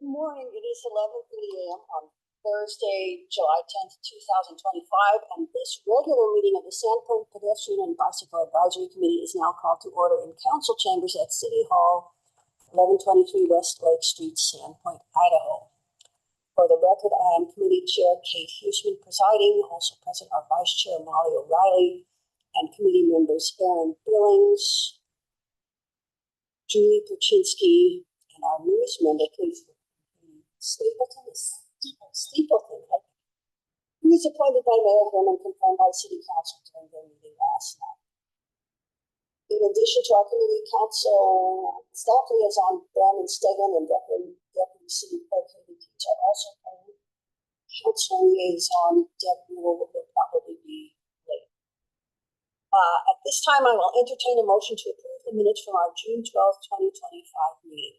Good morning. It is 11:30 a.m. on Thursday, July 10th, 2025, and this regular meeting of the Sandpoint Pedestrian and Bicycle Advisory Committee is now called to order in council chambers at City Hall, 1123 West Lake Street, Sandpoint, Idaho. For the record, I am Committee Chair Kate Huseman presiding. Also present are Vice Chair Molly O'Reilly and committee members Aaron Billings, Julie Perchinsky, and our newest member, please. Stapleton, who was appointed by Mayor Grimm and confirmed by City Council during their meeting last night. In addition to our committee, council staff liaison Brandon Stegan and Deputy City Clerk Haley Keats are also present. Council liaison Deb Newell will probably be late. At this time, I will entertain a motion to approve the minutes from our June 12th, 2025 meeting.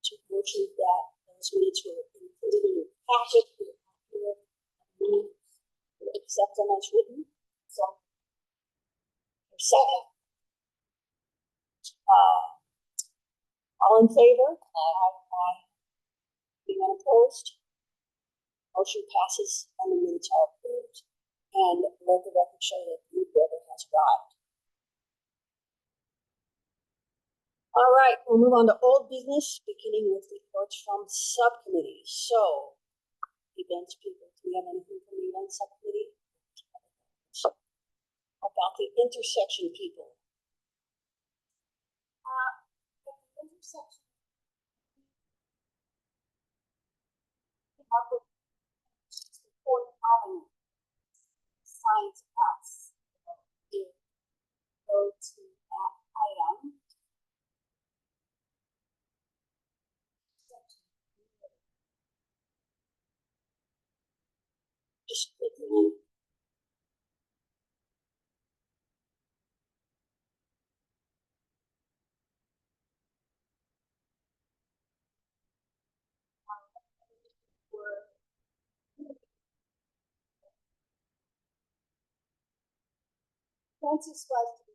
To motion that those minutes were included in your packet, accept them as written. So, second. All in favor? Aye. Anyone opposed? Motion passes and the minutes are approved. And let the record show that the order has arrived. All right, we'll move on to old business, beginning with reports from subcommittees. So, events people, do we have anything from the event subcommittee? About the intersection people. The intersection. Science class. Go to that item. Just quickly. Francis was to be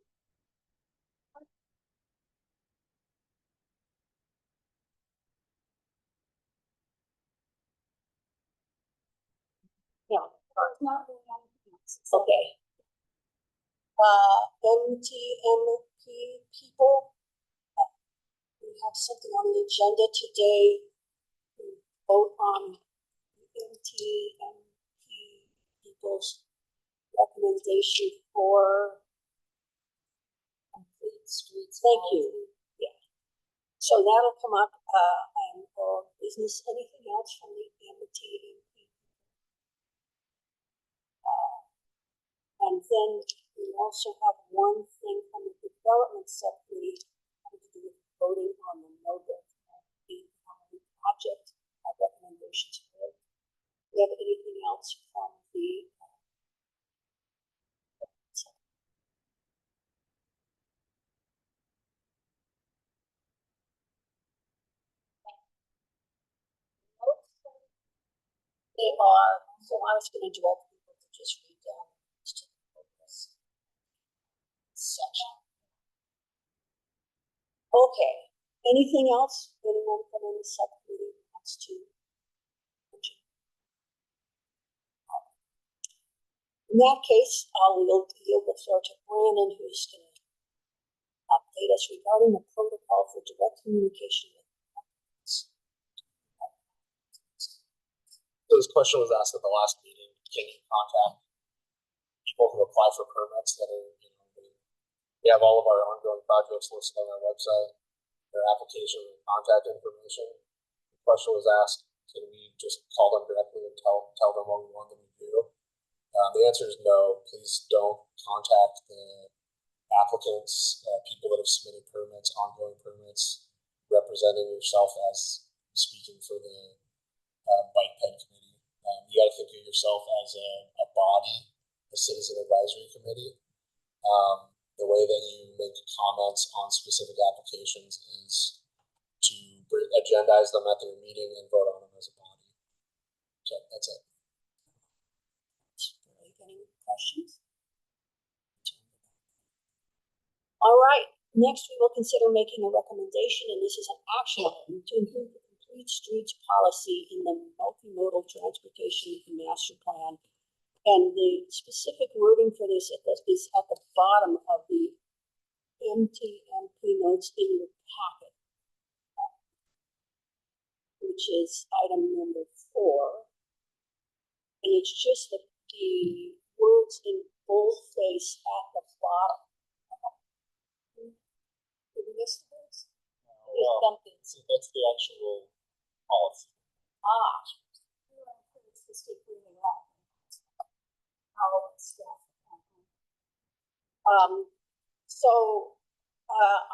not really anything else. Okay. MTMP people, we have something on the agenda today. We vote on MTMP people's recommendation for complete streets. Thank you. Yeah. So that'll come up and business. Anything else from the MTMP? And then we also have one thing from the development subcommittee having to do with voting on the NODA project recommendations for it. Do you have anything else from the they are, so I was going to direct people to just read down this section. Okay. Anything else anyone from any subcommittee wants to mention? In that case, I'll yield the floor to Brandon, who's going to update us regarding the protocol for direct communication with applicants. So this question was asked at the last meeting. Can you contact people who apply for permits that are, we have all of our ongoing projects listed on our website, their application and contact information. The question was asked, can we just call them directly and tell them what we want them to do? The answer is no. Please don't contact the applicants, people that have submitted permits, ongoing permits, representing yourself as speaking for the bike ped committee. You got to think of yourself as a body, a citizen advisory committee. The way that you make comments on specific applications is to agendize them at their meeting and vote on them as a body. So that's it. Any questions? All right. Next, we will consider making a recommendation, and this is an action item, to include the complete streets policy in the multimodal transportation master plan. And the specific wording for this is at the bottom of the MTMP notes in your packet, which is item number 4. And it's just the words in boldface at the bottom. Did we miss the words? See, that's the actual policy. It's the state reading that. Our staff.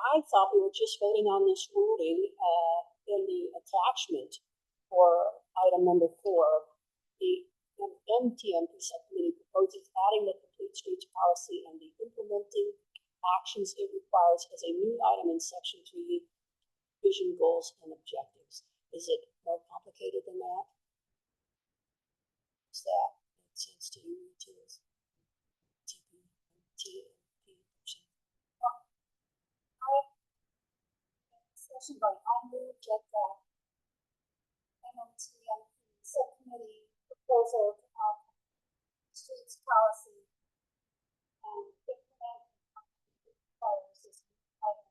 I thought we were just voting on this wording in the attachment for item number 4. The MTMP subcommittee proposes adding the complete streets policy and the implementing actions it requires as a new item in section 3, vision, goals, and objectives. Is it more complicated than that? Does that make sense to you too? I move that the MMTMP subcommittee proposal on streets policy and implement requires this item.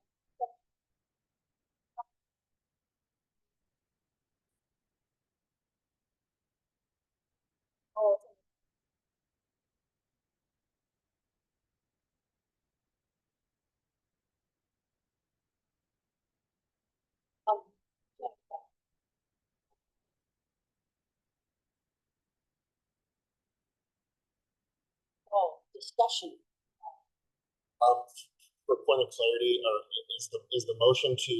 Discussion. For point of clarity, is the motion to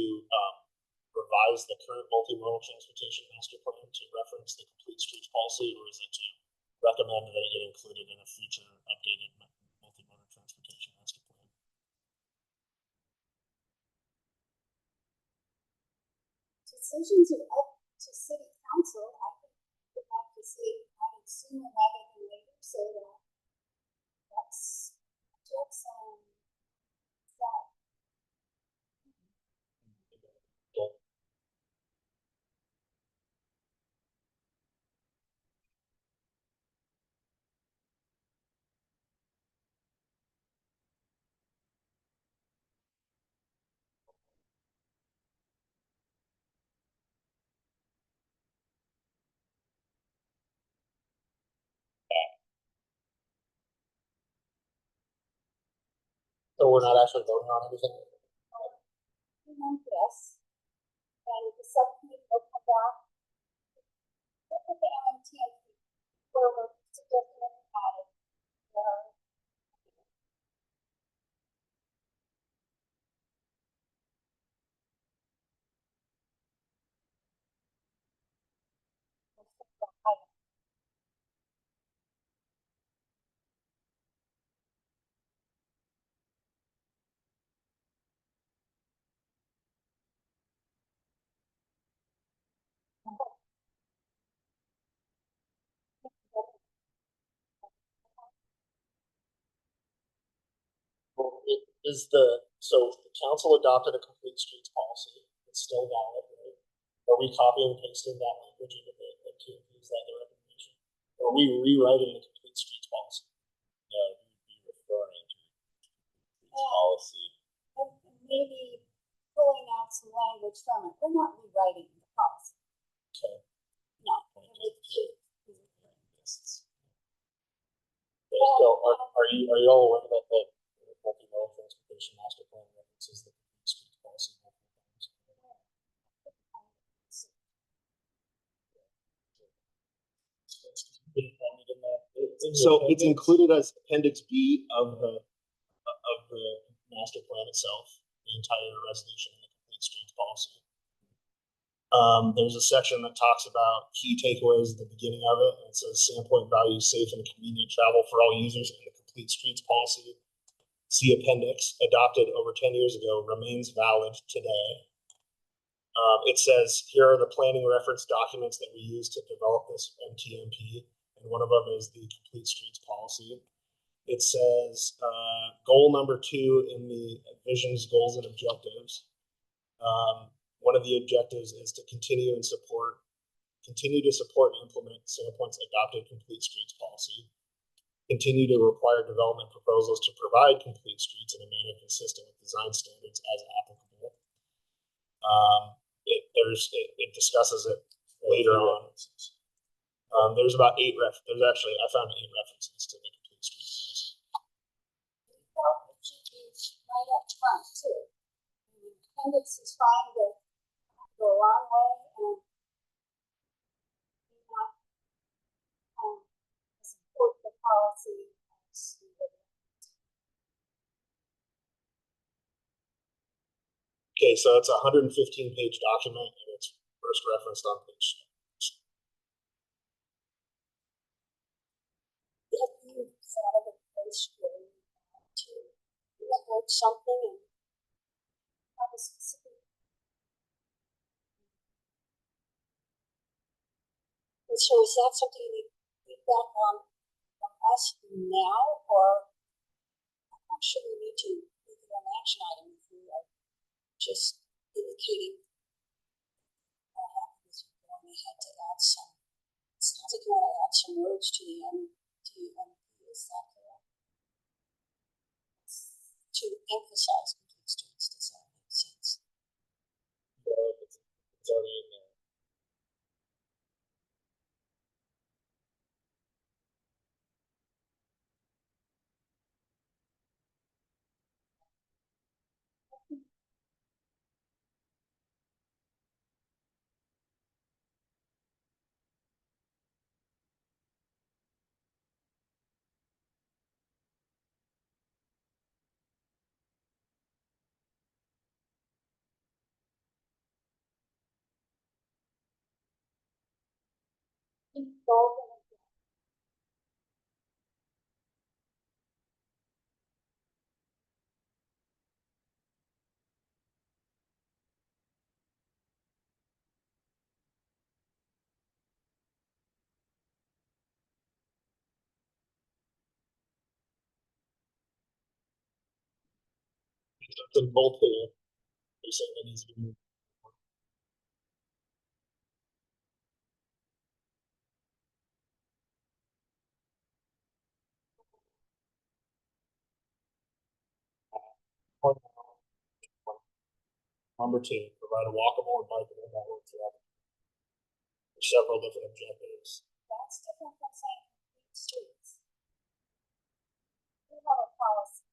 revise the current multimodal transportation master plan to reference the complete streets policy, or is it to recommend that it get included in a future updated multimodal transportation master plan? Decisions are up to city council. I think we have to see added sooner rather than later, so that's that. So we're not actually voting on anything? Yes. And the subcommittee will come back. Look at the MMTMP where we're suggesting it added. Well, so the council adopted a complete streets policy. It's still valid, right? Are we copying and pasting that language into the TMP? Is that the recommendation? Or are we rewriting the complete streets policy? No, we would be referring to the policy. And maybe pulling out some language from it. We're not rewriting the policy. Okay. No. So are you all aware that the multimodal transportation master plan references the complete streets policy multiple times? So it's included as Appendix B of the master plan itself, the entire resolution and the complete streets policy. There's a section that talks about key takeaways at the beginning of it, and it says Sandpoint values safe and convenient travel for all users, and the complete streets policy, see appendix, adopted over 10 years ago, remains valid today. It says here are the planning reference documents that we use to develop this MTMP, and one of them is the complete streets policy. it says, goal number 2 in the visions, goals, and objectives. One of the objectives is to continue to support and implement Sandpoint's adopted complete streets policy. Continue to require development proposals to provide complete streets in a manner consistent with design standards as applicable. It discusses it later on. There's about 8 I found 8 references to the complete streets policy. Well, it should be right up front too. The appendix is fine, but go a long way and not support the policy. Okay, so it's a 115-page document, and it's first referenced on page. Have you thought of a place where you want to record something and have a specific? And so is that something you need feedback on from us now, or I'm not sure we need to make it an action item if we are just indicating how happy with you going ahead to add some. It sounds like you want to add some words to the MP, is that correct? To emphasize complete streets, does that make sense? Yeah, it's already in there. Involving It's in bold here. You're saying that needs to be moved. Number 2, provide a walkable and bikeable network throughout several different objectives. that's different from saying complete streets. We have a policy.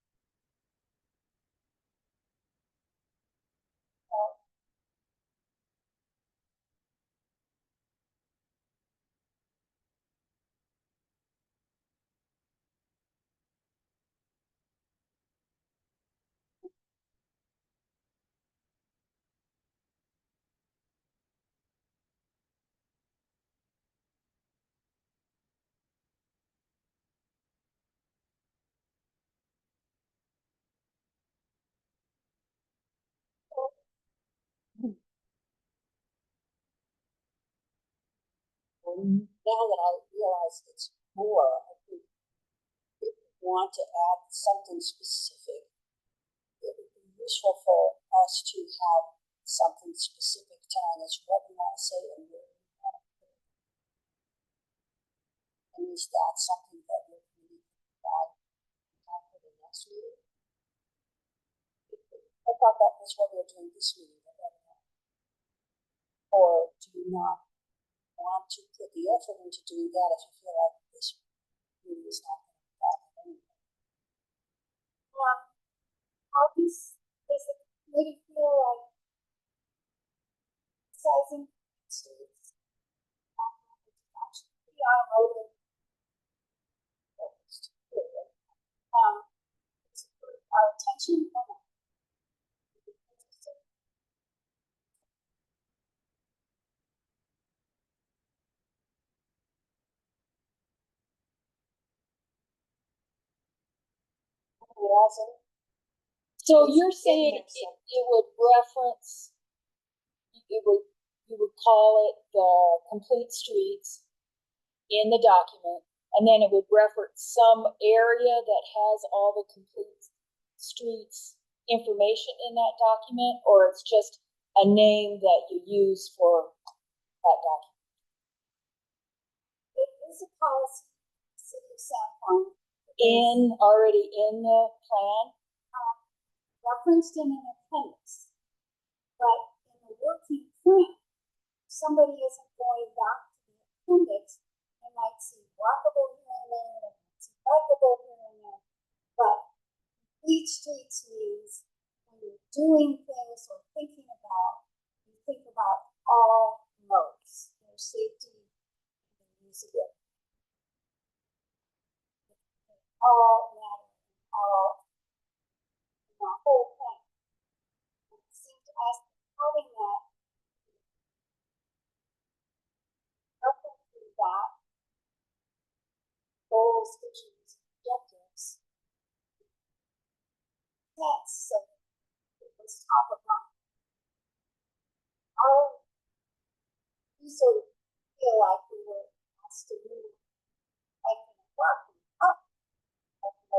Now that I realize it's more, I think if we want to add something specific, it would be useful for us to have something specific telling us what we want to say and where we want to put it. And is that something that your committee can provide for the next meeting? I thought that was what we were doing this meeting, but I don't know. Or do you not want to put the effort into doing that if you feel like this meeting is not going to provide anything? How does it really feel like sizing streets? Actually, pretty automotive focused. Our attention. So you're saying it would reference, you would call it the complete streets in the document, and then it would reference some area that has all the complete streets information in that document, or it's just a name that you use for that document? It is a policy, city of Sandpoint, Already in the plan? referenced in an appendix. But in the working plan, somebody isn't going back to the appendix, they might see walkable here and there, they might see bikeable here and there. But complete streets means when you're doing things or thinking about, you think about all modes, their safety and usability. All matter, all, the whole thing. It seemed to us having that, helping through that, goals, visions, objectives, that's so it was top of mind. We sort of feel like we were asked to move like in a parking up of the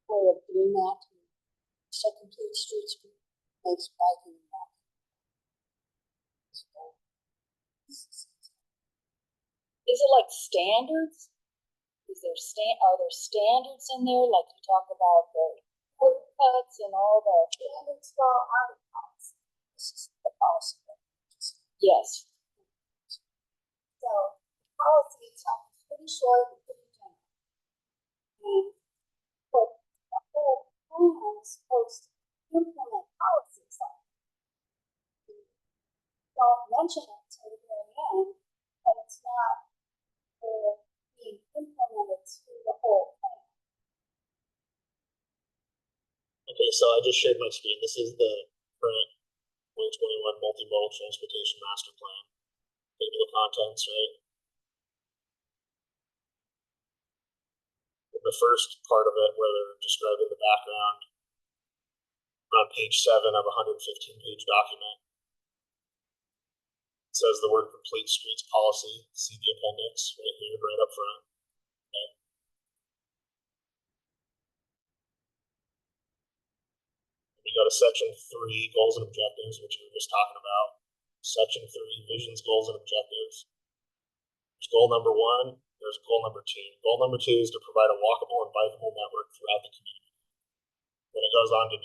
way of doing that. So complete streets makes biking and walking. Is it like standards? Are there standards in there, like you talk about the curb cuts and all the? Standards for our policy. This is the policy. Yes. So the policy itself is pretty short and pretty general. And but the whole plan is supposed to implement policies like don't mention it to the very end, but it's not being implemented through the whole plan. Okay, so I just shared my screen. This is the current 2021 multimodal transportation master plan. Table of contents, right? In the first part of it, where they're describing the background, on page 7 of a 115-page document, it says the word complete streets policy. See the appendix right here, right up front. Okay. We go to section 3, goals and objectives, which we were just talking about. Section 3, visions, goals, and objectives. There's goal number 1, there's goal number 2. Goal number 2 is to provide a walkable and bikeable network throughout the community. Then it goes on to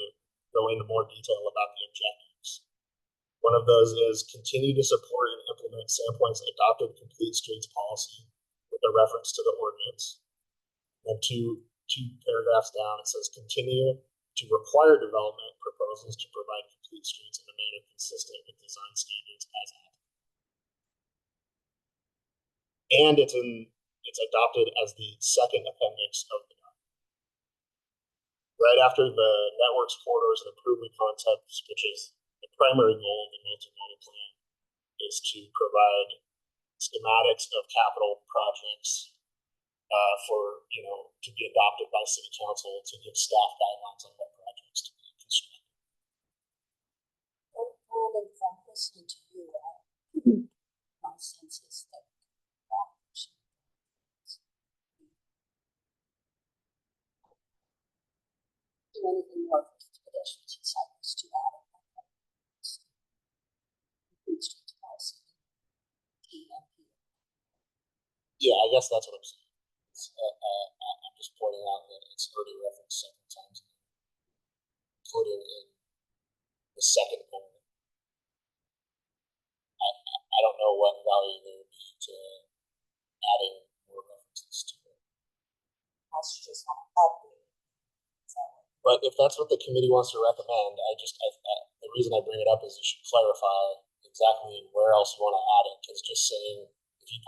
go into more detail about the objectives. One of those is continue to support and implement Sandpoint's adopted complete streets policy with a reference to the ordinance. And two paragraphs down, it says continue to require development proposals to provide complete streets in a manner consistent with design standards as adopted. And it's adopted as the second appendix of the document. Right after the networks, corridors, and improvement concepts, which is the primary goal of the multimodal plan, is to provide schematics of capital projects for, to be adopted by city council to give staff guidelines on what projects to be constructed. And from listening to you, my sense is that do anything more for pedestrians and cyclists to add complete streets policy. Yeah, I guess that's what I'm saying. I'm just pointing out that it's already referenced several times, including in the second point. I don't know what value there would be to adding more references to it. That's just not updated. But if that's what the committee wants to recommend, the reason I bring it up is you should clarify exactly where else you want to add it. Because just saying, if you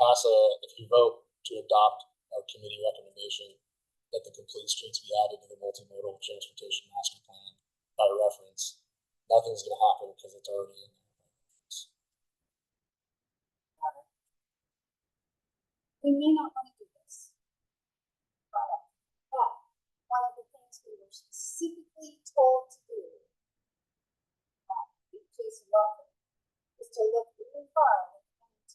vote to adopt our committee recommendation that the complete streets be added to the multimodal transportation master plan by reference, nothing's going to happen because it's already in there by reference. We may not want to do this, but one of the things we were specifically told to do, which is lovely, is to look really hard at the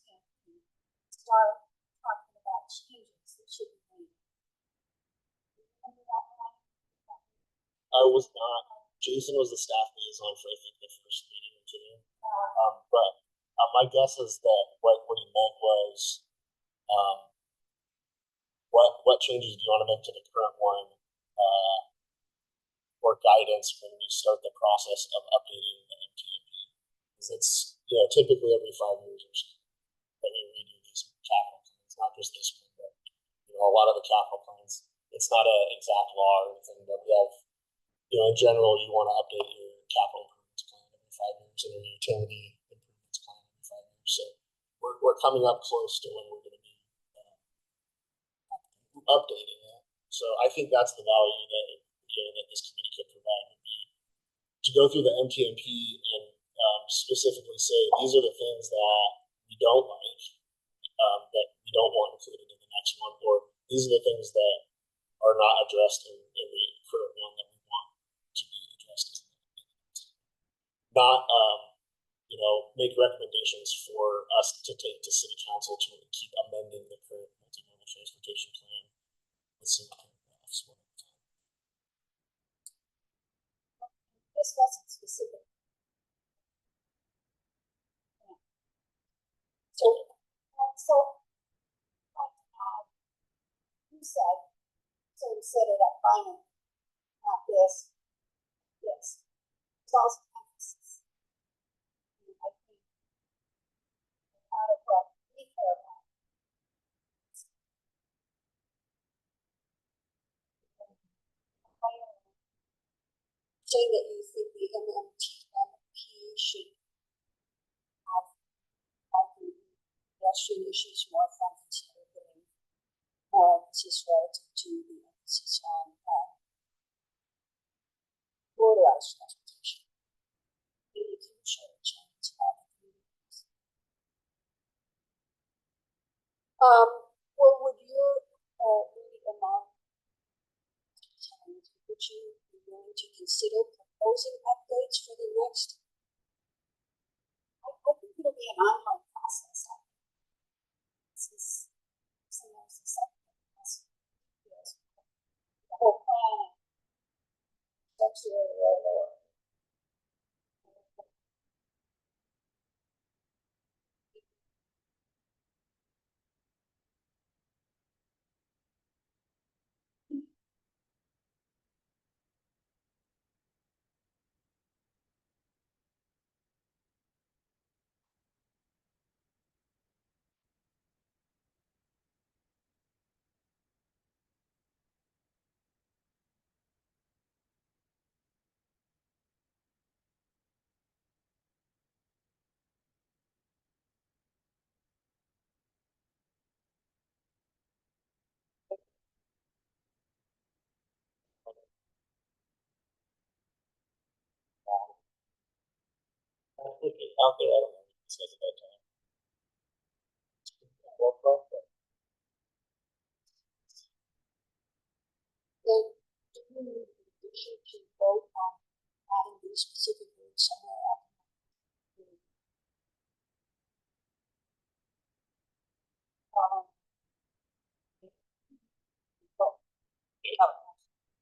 I was not, Jason was the staff liaison for, I think, the first meeting or two. But my guess is that what he meant was, what changes do you want to make to the current one, or guidance when we start the process of updating the MTMP? Because it's, typically every 5 years or so that we redo these capital plans, not just this one, but, a lot of the capital plans. It's not an exact law or anything, but we have, in general, you want to update your capital improvements plan every 5 years and your utility improvements plan every 5 years. So we're coming up close to when we're going to be updating it. So I think that's the value that that this committee could provide, would be to go through the MTMP and specifically say these are the things that we don't like, that we don't want included in the next one, or these are the things that are not addressed in the current one that we want to be addressed in. Not make recommendations for us to take to city council to keep amending the current multimodal transportation plan with some paragraphs. This wasn't specific. So, you said, so we set it up finally, not this. Yes. It's also emphasis. I think out of what we care about. Saying that you think the MMP should have the pedestrian issues more front and center, putting more emphasis relative to the emphasis on motorized transportation. Maybe you can show a change to that. Well, would your read among would you be willing to consider proposing updates for the next? I think it'll be an ongoing process. Since there's the whole plan, that's your Out there, I don't know. It's like about time. then do you need to vote on adding these specific words somewhere else?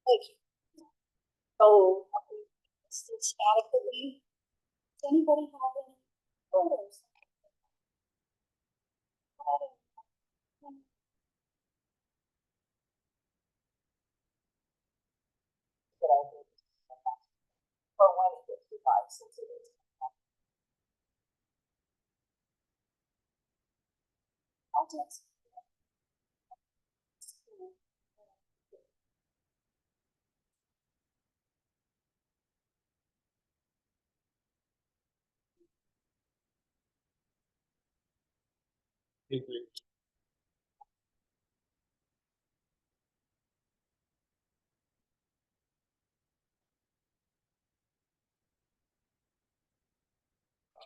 Thank you. So, this adequately. Does anybody have any others? For when it gets revised, since it is. I'll just.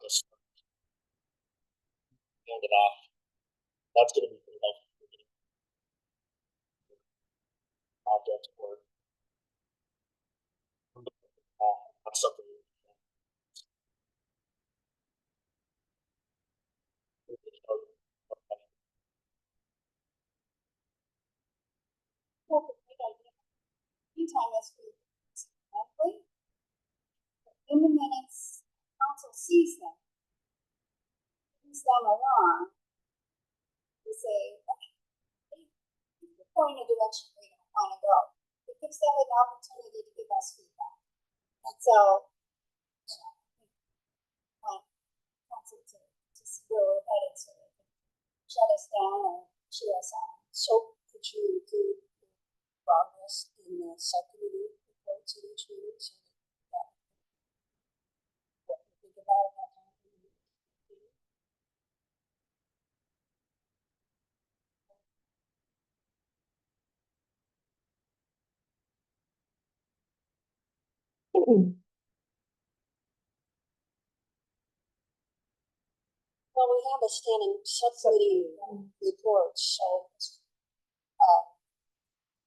Just hand it off. That's going to be pretty helpful. Object or something. Anytime that's good. an opportunity to give us feedback. And so, you know, wants it to see where we're headed so they can shut us down or cheer us on. So could you include progress in the subcommittee reports at each meeting so that what we think about that time? Well, we have a standing subcommittee report, so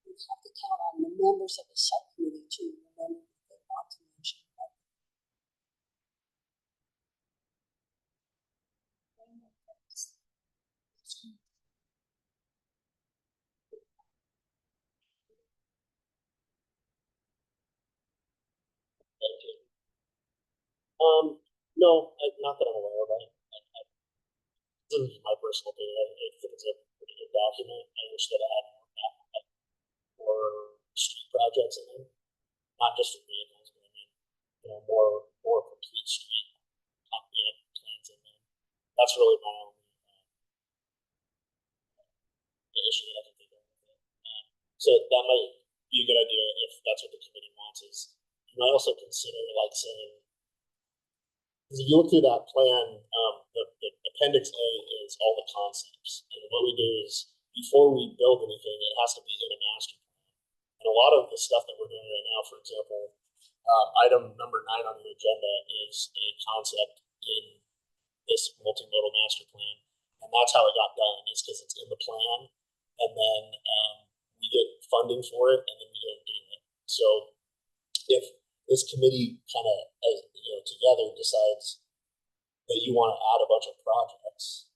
we have to count on the members of the subcommittee to remember if they want to mention that. Thank you. No, not that I'm aware of. This is my personal opinion. I think it's a pretty good document. I wish that I had more street projects in them, not just for vehicles, but I mean, more complete street plans in them. That's really my only issue that I can think of with it. So that might be a good idea if that's what the committee wants. Is you might also consider like saying, because if you look through that plan, the appendix A is all the concepts, and what we do is before we build anything, it has to be in a master plan. And a lot of the stuff that we're doing right now, for example, item number 9 on the agenda is a concept in this multimodal master plan, and that's how it got done. Is because it's in the plan, and then we get funding for it, and then we go do it. So if this committee kind of, together decides that you want to add a bunch of projects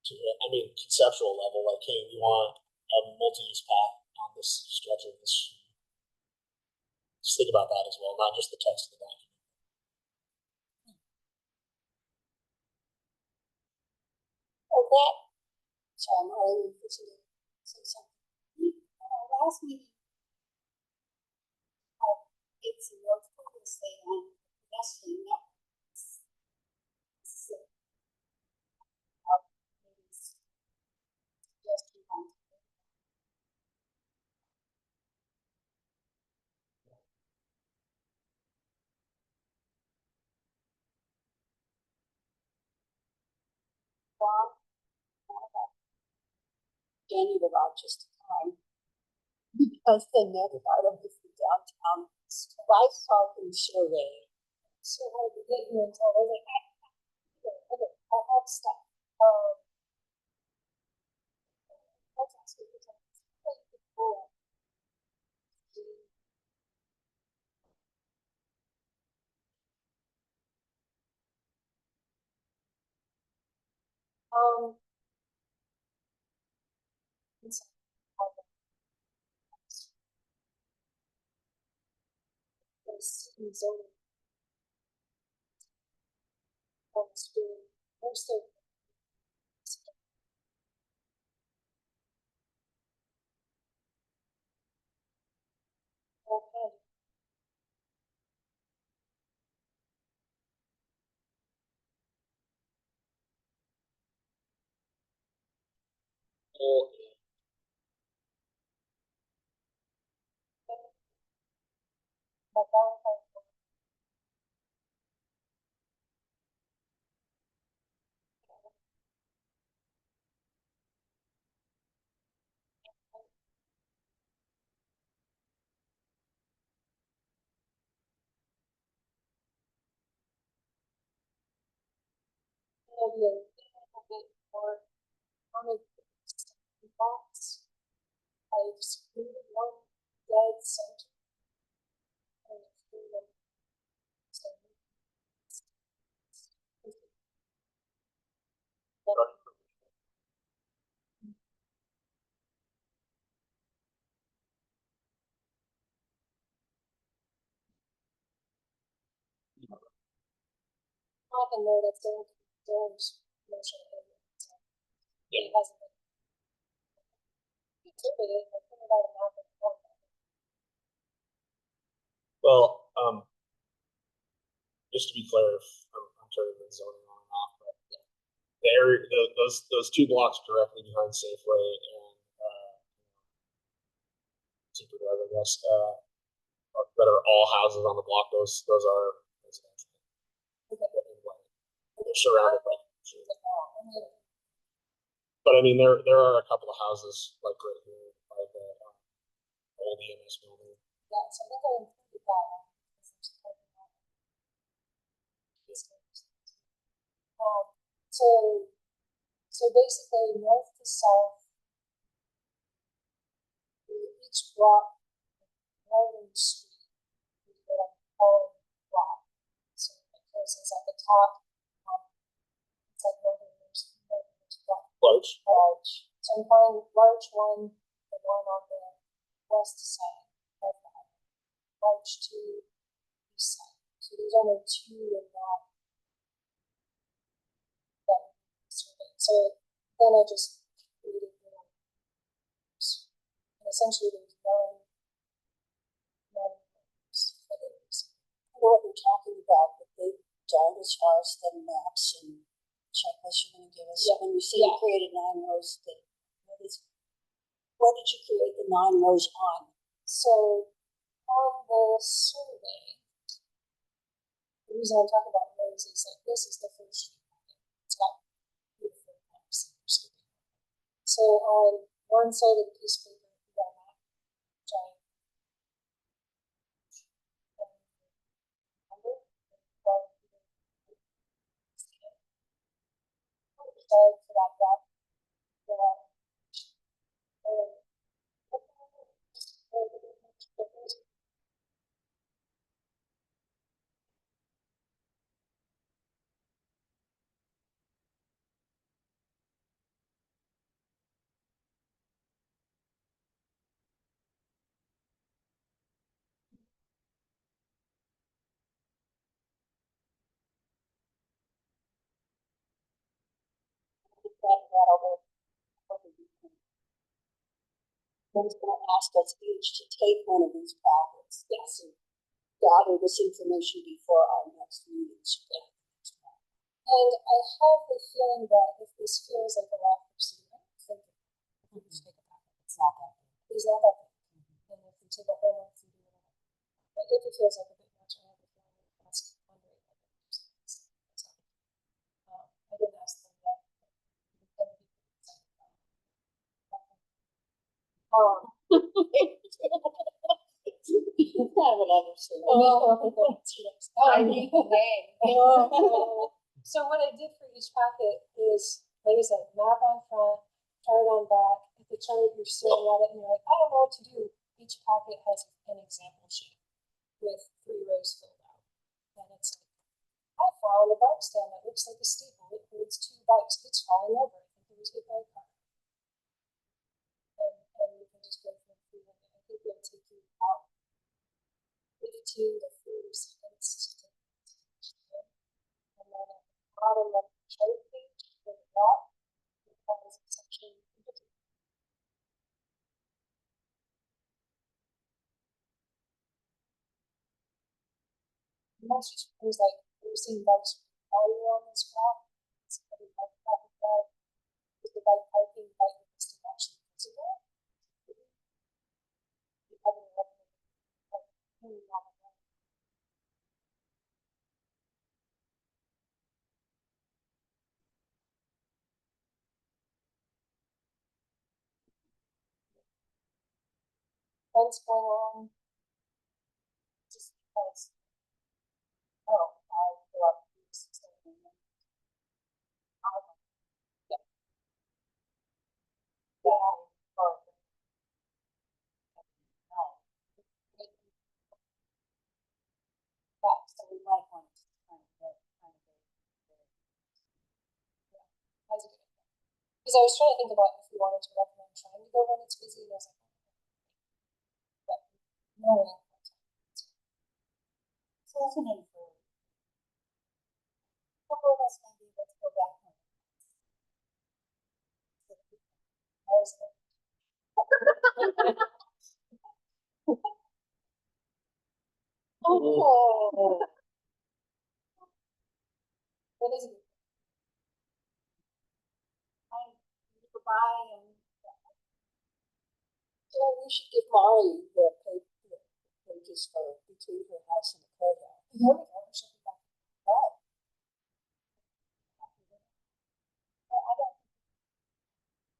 to it, I mean, conceptual level, like, hey, we want a multi-use path on this stretch of this street. Just think about that as well, not just the text of the document. Oh, that, so I'm only listening to say something. Last meeting, it's worked previously on pedestrian networks. So, maybe suggestion on Bob, Danny about just time. Because the next item is the downtown bike parking survey. So how did we get here until I was like, I have stuff. Let's ask you to zoning. Most of okay. Well, Or on a box, I've screwed one dead center. And screwed them. I can know that's there's motion. It hasn't been. He took it, I put it out of my Well, just to be clear, if I'm turning the zoning on and off, but the area, those two blocks directly behind Safeway and Superdrug, I guess, that are all houses on the block. Those are residential. They're surrounded by. But I mean, there are a couple of houses like right here by the old EMS building. Yeah, so I think I included that one. So basically north to south, each block, northern street, is what I'm calling block. So because it's at the top, it's like northernmost block. Large. So I'm calling large one, the one on the west side of that. Large two, east side. So there's only two in that. So then I just created little groups. And essentially there's none I know what you're talking about, but they don't as far as the maps and checklists you're gonna give us. Yeah. When you say you Yeah. created 9 rows, what did you create the 9 rows on? So on the survey, the reason I'm talking about rows is like this is the first street. It's got beautiful maps. So on one side of the piece of paper, we got a map, giant. For that gap, I was gonna ask us each to take one of these packets. Yes. And gather this information before our next meeting. And I have the feeling that if this feels like a lot for student, I think it's not that big. It's not that big. And if we take a whole month to do it, but if it feels like a bit much, I have a feeling that's wondering. I didn't ask them yet. Kind of an understatement. I need the name. So what I did for each packet is, like I said, map on front, chart on back. If the chart you're staring at it and you're like, I don't know what to do. Each packet has an example sheet with 3 rows filled out. And it's like, I found a bike stand that looks like a steeple. It holds 2 bikes. It's falling over. I think it was hit by a car. And you can just go through and I think it'll take you about 15 to 30 seconds to take it. And then at the bottom of the chart page, the dot, it has a section. Most just things like we're seeing bikes value on this block. It's every bike traffic bag. Is the bike parking bike listed actually visible? What's going on? Just because. Oh, I feel like this is something. Yeah. Yeah. So we might want to kind of get. Because I was trying to think about if we wanted to recommend trying to go when it's busy, and I was like, but no. So that's an info. A couple of us maybe let's go back home. I was like, Oh. What is it? Goodbye and. So we should give Molly the pages for between her house and the courthouse. There we go. She'll be back. Right.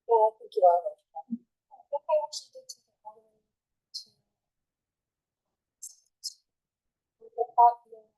Yeah, I think you are right. I think I actually did take it all the way to. The copy of-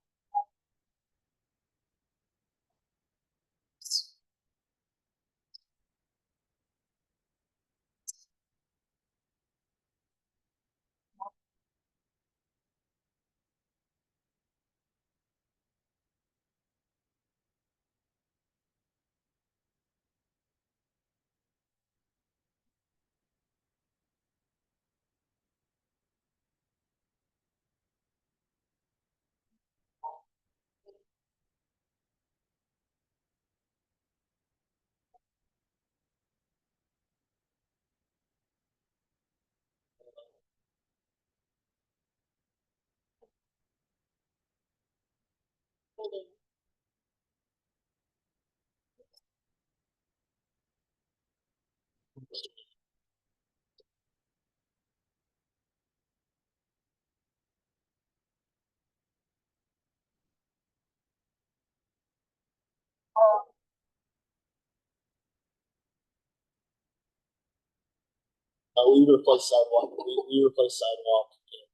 We replace sidewalk. We replace sidewalk and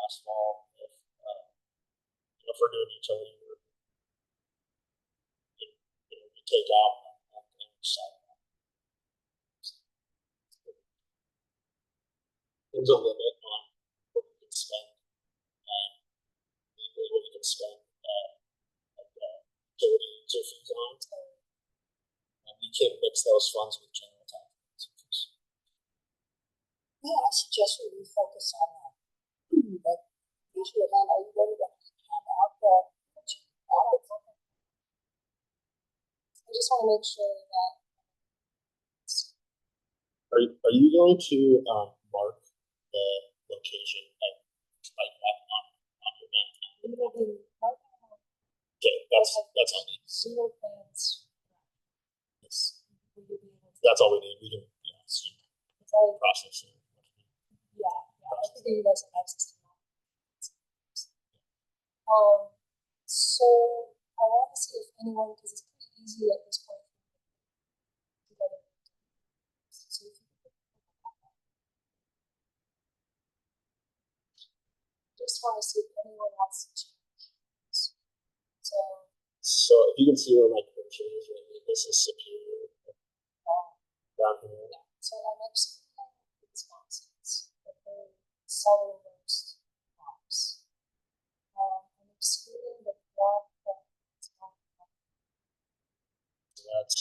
asphalt if we're doing utility work. We take out sidewalk. There's a limit on what we can spend. Legally, what you can spend utilities or fees on. You can't mix those funds with general tax. Yeah, I suggest we refocus on that. But usually then, are you ready to hand out the? I just want to make sure that. Are you going to mark the location like that on your map? We will be marking out Okay, that's all we need. sewer plans. Yes. We will be able to. That's all we need. We can process it. Yeah, I think you guys have access to that. So I want to see if anyone, because it's pretty easy at this point. So if you just want to see if anyone wants to change. So if you can see where my cursor is, right, this is Superior down here. Yeah, so I'm excluding Wisconsin's, the very southernmost maps. I'm excluding the block that is on So that's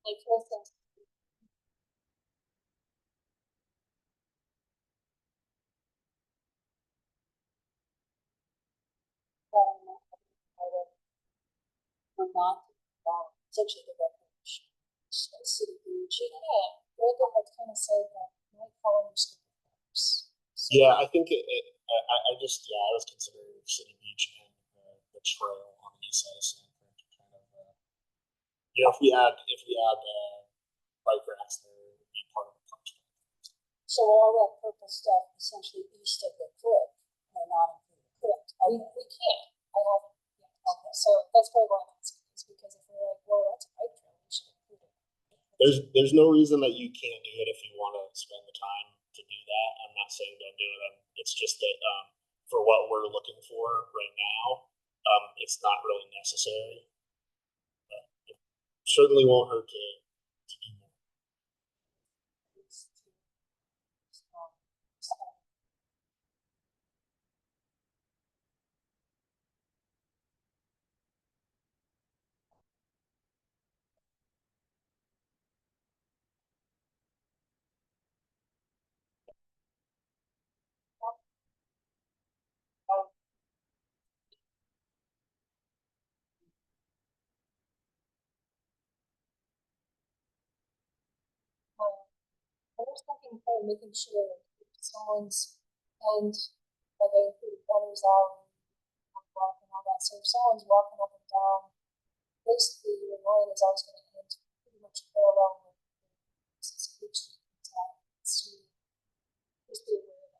like for instance, Vermont, essentially the recreation, city beach. yeah, Reagan had kind of said that might fall under state affairs. yeah. I think I just I was considering City Beach and the trail on the east side of Sandpoint to kind of if we add bike racks there, it would be part of the punch. So all that purple stuff essentially east of the cliff, or not included, correct? We can't. I haven't. Yeah. Okay. So that's probably why I'm asking, is because if we're like, well, that's a bike trail, we should include it. There's no reason that you can't do it if you want to spend the time to do that. I'm not saying don't do it. It's just that for what we're looking for right now, It's not really necessary. But it certainly won't hurt to do more. I was thinking of making sure if someone's, and like I include runners out and walking all that, so if someone's walking up and down, basically your line is always gonna end pretty much parallel with this speech. Just be aware of that.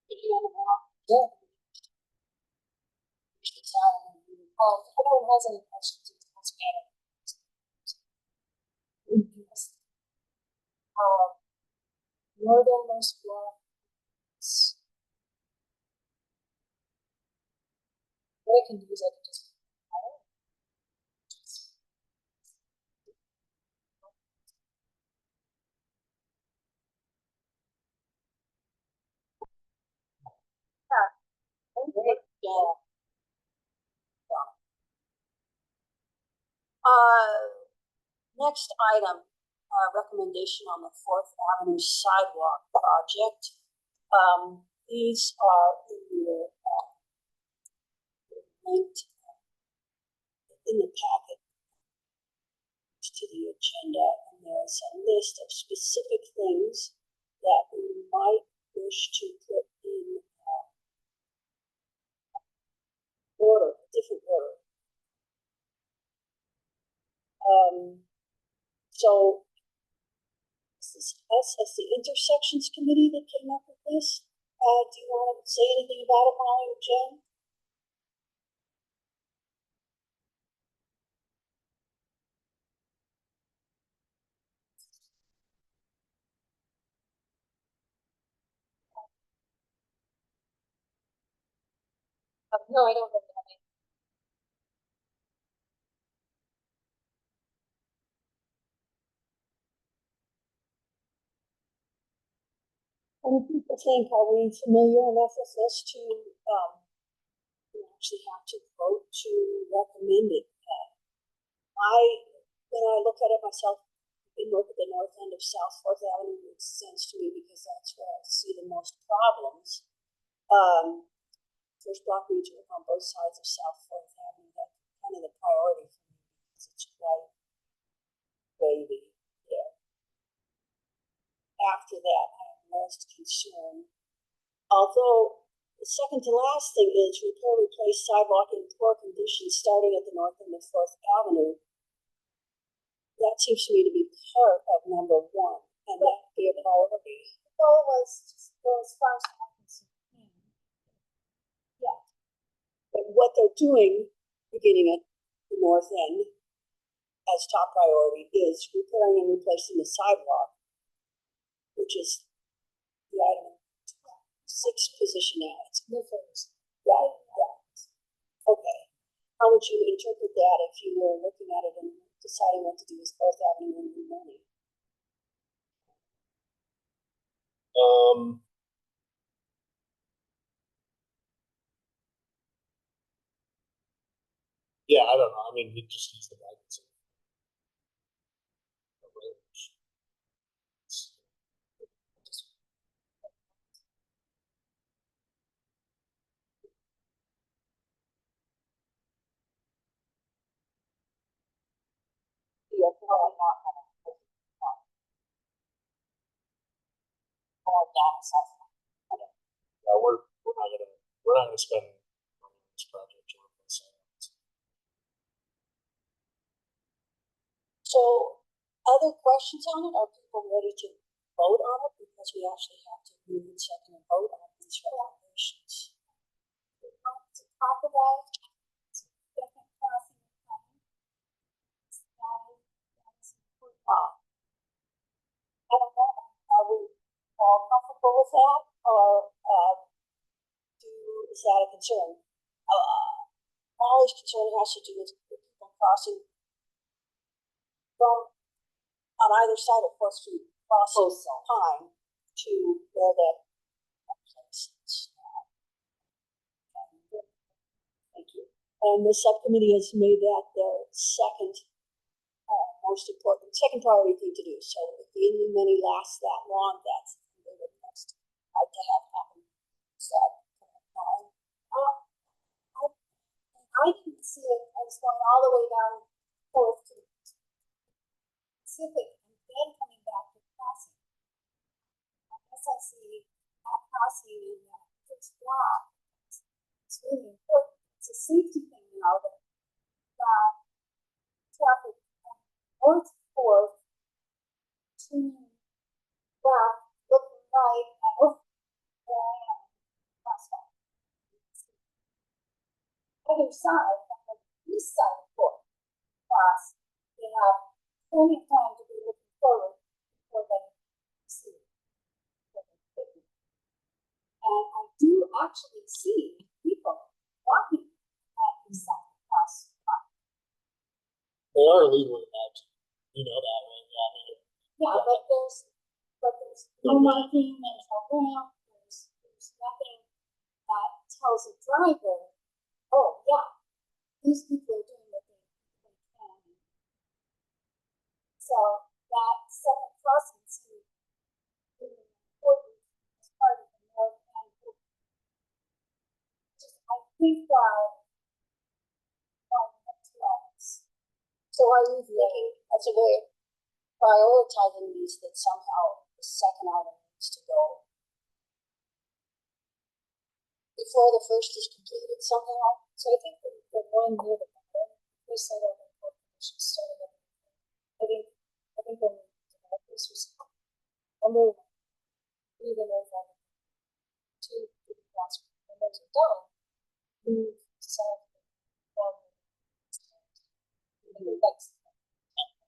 If you want to walk, Yeah. it's out. If anyone has any questions, it's also better. Northernmost block. What I can do is I can just. Great, yeah. Next item, recommendation on the Fourth Avenue sidewalk project. These are in your, linked in the packet to the agenda, and there's a list of specific things that we might wish to put in order, different order. So this is us as the intersections committee that came up with this. Do you want to say anything about it, Molly or Jen? No, I don't have any. And people think, are we familiar enough with this to, we actually have to vote to recommend it? When I look at it myself, and look at the north end of South Fourth Avenue, it makes sense to me because that's where I see the most problems. First block needs work on both sides of South Fourth Avenue. That's kind of the priority for me because it's quite wavy there. After that, I am most concerned. Although the second to last thing is repair, replace sidewalk in poor condition starting at the north end of Fourth Avenue. That seems to me to be part of number one, and that would be a priority. The goal was just go as far as possible. Yeah. But what they're doing, beginning at the north end, as top priority, is repairing and replacing the sidewalk, which is the item 6 position now. It's new things. Right, yeah. Okay. How would you interpret that if you were looking at it and deciding what to do with Fourth Avenue and New Money? Yeah, I don't know. I mean, we just use the guidance of the range. You're probably not going to put more down south. We're not gonna spend money on this project to replace sidewalks. So, other questions on it? Are people ready to vote on it because we actually have to move and second and vote on these recommendations. We want to talk about second crossing of time. That's important. I don't know, are we all comfortable with that, or, is that a concern? Molly's concern has to do with people crossing from, on either side of Fourth Street, crossing Pine to where that place is. Thank you. And the subcommittee has made that their second most important, second priority thing to do. So if the Indian money lasts that long, that's what they would most like to have happen. So, I didn't see it as going all the way down Fourth to Pacific and then coming back to crossing. I guess I see that crossing in that first block. It's really important. It's a safety thing now that traffic from North Fourth to left, looking right, and over where I am, crosswalk. Other side, on the east side of Fourth cross, they have plenty of time to be looking forward before they see what they're taking. And I do actually see people walking at the side across. They are legally allowed to. You know that, right? Yeah, but there's no marking, there's no ramp, there's nothing that tells a driver, oh yeah, these people are doing what they can. So that second crossing seems really important as part of the north end. Just I think so are you thinking as a way of prioritizing these that somehow the second item needs to go before the first is completed somehow? So I think the one near the bottom, we said our should start at. I think when this was number even if two class and those are done, move south from that's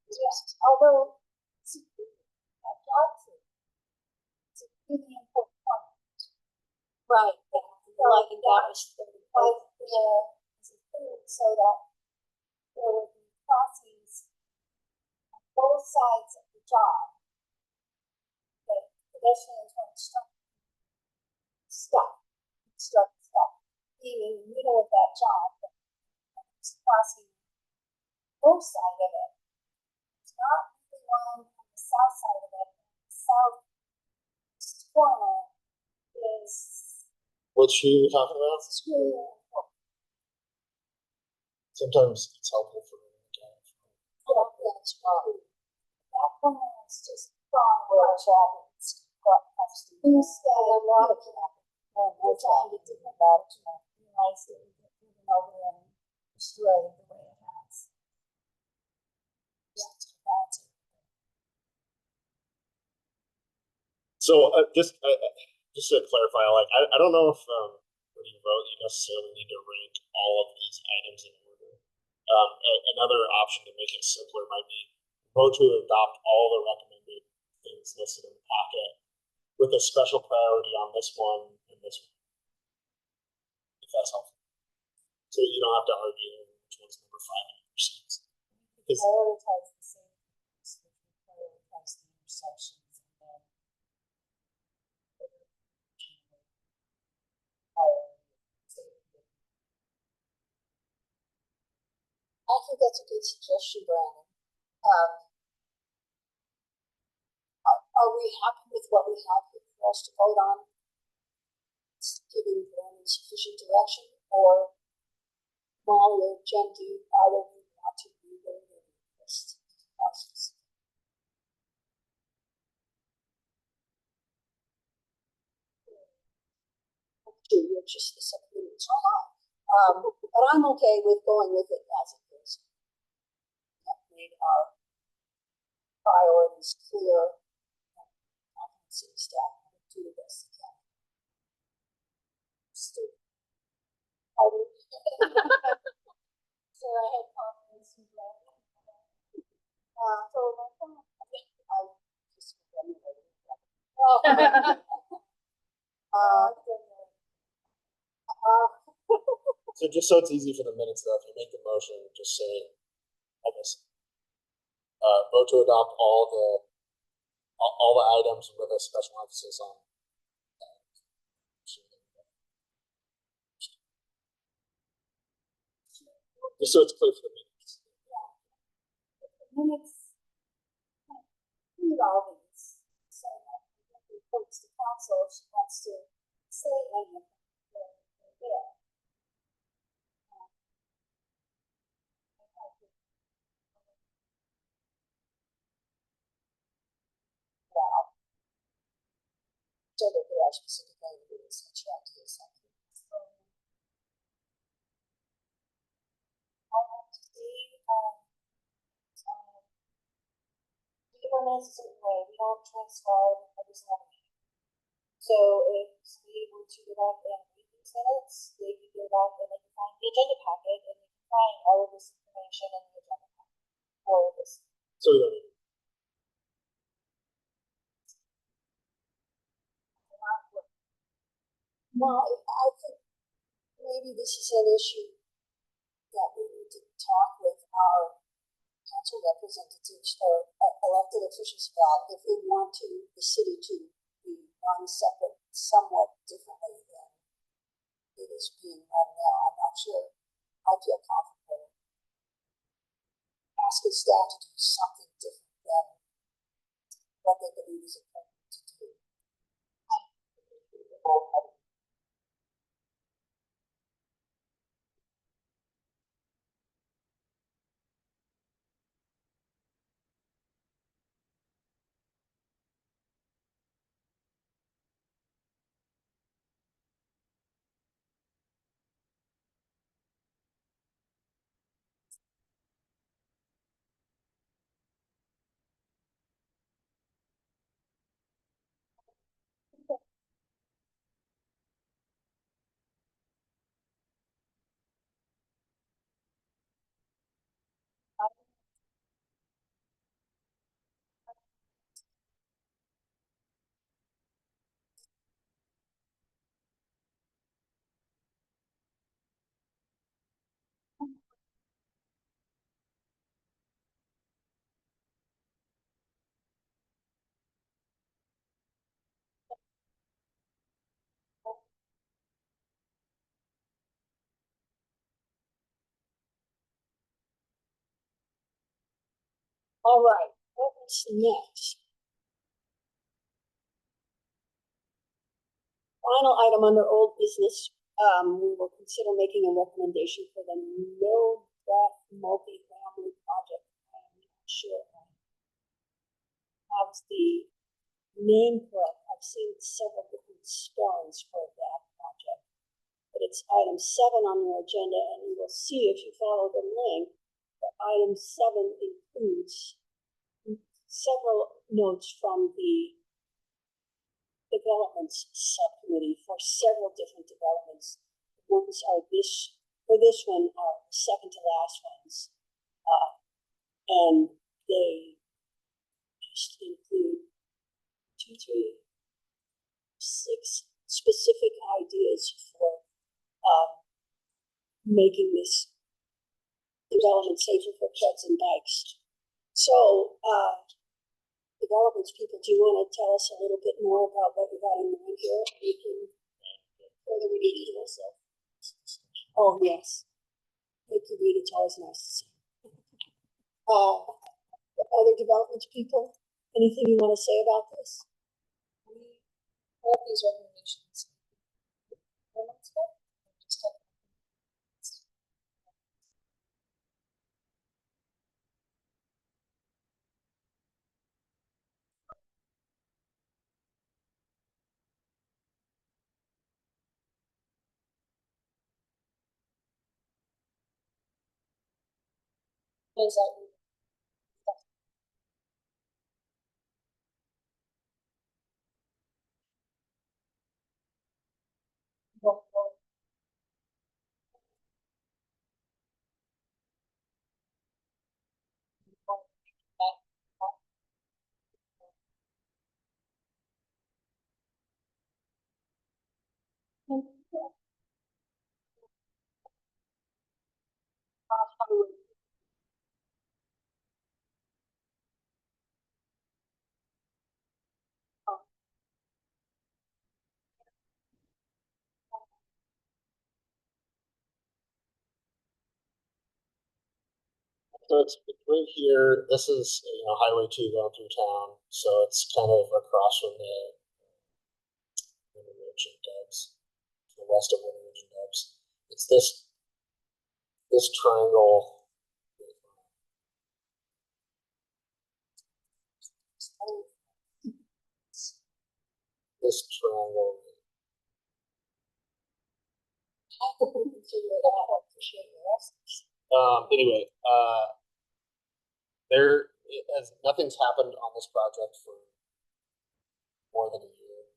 yes, although it's a drive-through, it's a really important part. Right. I think that was So that there would be crossings on both sides of the job that pedestrians won't stop, being in the middle of that job, but crossing both sides of it. There's not the one on the south side of it. The southeast corner is What street are we talking about? really important. Sometimes it's helpful for me to get it. that's wrong. That corner is just strong where traffic is instead of a lot of traffic. We're trying to think about, realize that we get moving over and destroy the way it has. That's it. So just to clarify, like I don't know if when you vote, you necessarily need to rank all of these items in order. Another option to make it simpler might be vote to adopt all the recommended things listed in the packet with a special priority on this one and this one, if that's helpful. So you don't have to argue which one's number 5 and number 6. Because prioritize the same things, which we prioritize the intersections and then I think that's a good suggestion, Brandon. Are we happy with what we have here for us to vote on? It's giving Brandon sufficient direction, or Molly or Jen, do you either of you want to reword the list process? You're just the subcommittee, it's all right. But I'm okay with going with it as it is. We have made our priorities clear. Uh, So just so it's easy for the minutes though, if you make the motion, just say, I guess, vote to adopt all the items with a special emphasis on. Just so it's clear for the minutes. Minutes. Read all these, so that when it comes to council, if she wants to say anything, they're there. wow. So that there are specific ideas that you have to do something. I want to see, we don't necessarily, we don't transcribe every single meeting. So if we were to go back and read these minutes, they can go back and they can find the agenda packet and they can find all of this information in the agenda packet. All of this. So we don't need. Well, I think maybe this is an issue that we need to talk with our council representatives or elected officials about if we want the city to be run separate somewhat differently than it is being run now. I'm not sure I feel comfortable asking staff to do something different than what they believe is appropriate to do. All right, what's next? Final item under old business, we will consider making a recommendation for the no draft multi-family project. I'm not sure I have the name correct. I've seen several different spellings for that project, but it's item 7 on your agenda, and you will see if you follow the link that item 7 includes several notes from the developments subcommittee for several different developments. Ones are for this one are second to last ones. And they just include 2, 3, 6 specific ideas for making this development safer for pets and bikes. So, developments people, do you want to tell us a little bit more about what you got in mind here? We can further read it yourself. Oh, yes. Thank you, Reed. It's always nice to see. Other developments people, anything you want to say about this? We have these recommendations. Is that So it's right here. This is, Highway 2 going through town. So it's kind of across from the Winter Ridge and Dubs, to the west of Winter Ridge and Dubs. It's this triangle. This triangle. I hope we can figure it out. I appreciate your efforts. Anyway, nothing's happened on this project for more than a year.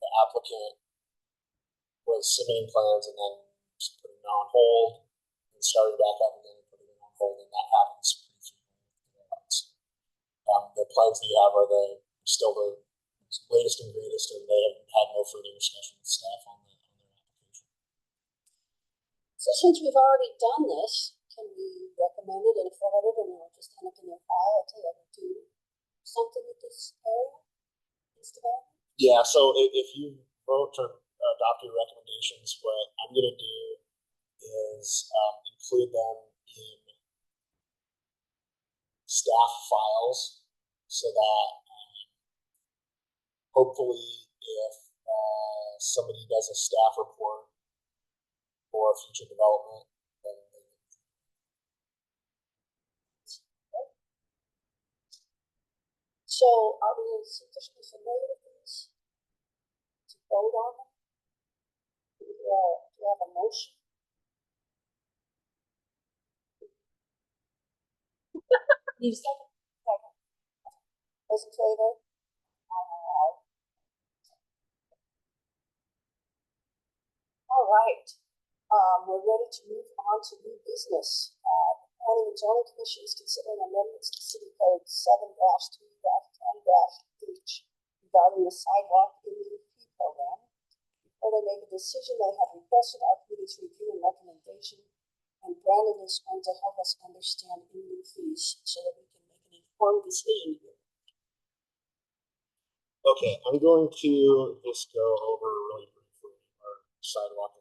The applicant was submitting plans and then just putting them on hold and starting back up again and putting them on hold, and that happens pretty frequently. The plans that you have are still the latest and greatest, and they have had no further discussion with staff on their application. So since we've already done this, can we recommend it and forward it, and it'll just end up in their file until they ever do something with this area? This development? Yeah, so if you vote to adopt your recommendations, what I'm going to do is include them in staff files so that hopefully if somebody does a staff report for future development, then they can. So are we sufficiently familiar with these to vote on them? Do you have a motion? You second? Second. Those in favor? All right. We're ready to move on to new business. The Planning and Zoning Commission is considering amendments to City Code 7-2-10-H regarding the sidewalk in the fee program. Before they make a decision, they have requested our committee's review and recommendation, and Brandon is going to help us understand in lieu fees so that we can make an informed decision here. Okay, I'm going to just go over really briefly our sidewalk.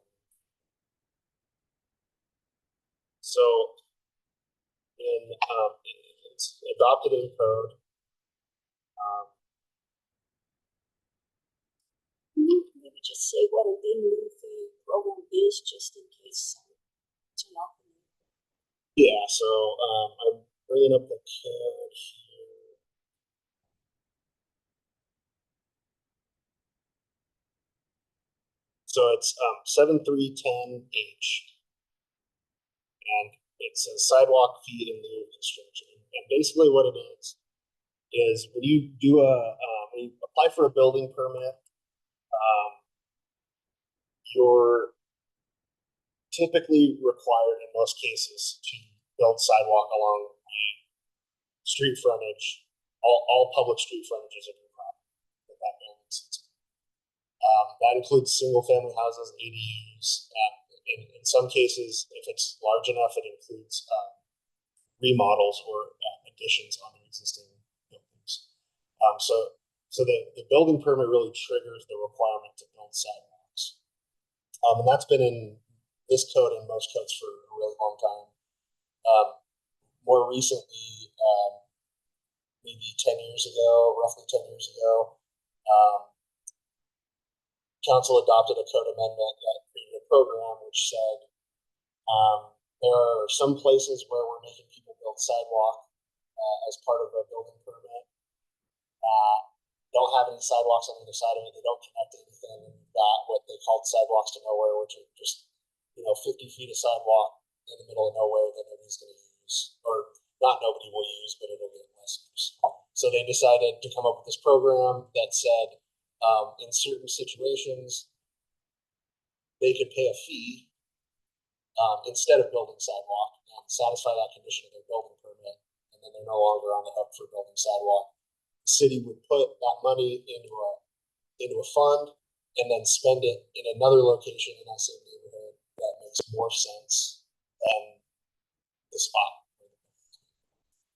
So it's adopted in code. Maybe just say what an in lieu fee program is, just in case it's not. Yeah, so I'm bringing up the code here. So it's 7310H. And it says sidewalk fee in lieu of construction. And basically what it is when you do when you apply for a building permit, you're typically required in most cases to build sidewalk along the street frontage, all public street frontages of your property that building sits in. That includes single family houses, ADUs. In some cases, if it's large enough, it includes remodels or additions on the existing buildings. So the building permit really triggers the requirement to build sidewalks. And that's been in this code and most codes for a really long time. More recently, maybe 10 years ago, roughly 10 years ago, council adopted a code amendment that created a program which said there are some places where we're making people build sidewalk as part of a building permit. Don't have any sidewalks on either side of it. They don't connect to anything. And we've got what they called sidewalks to nowhere, which are just 50 feet of sidewalk in the middle of nowhere that nobody's going to use, or not nobody will use, but it'll get less use. So they decided to come up with this program that said in certain situations they could pay a fee instead of building sidewalk and satisfy that condition of their building permit, and then they're no longer on the hook for building sidewalk. The city would put that money into a fund and then spend it in another location in that same neighborhood that makes more sense than the spot.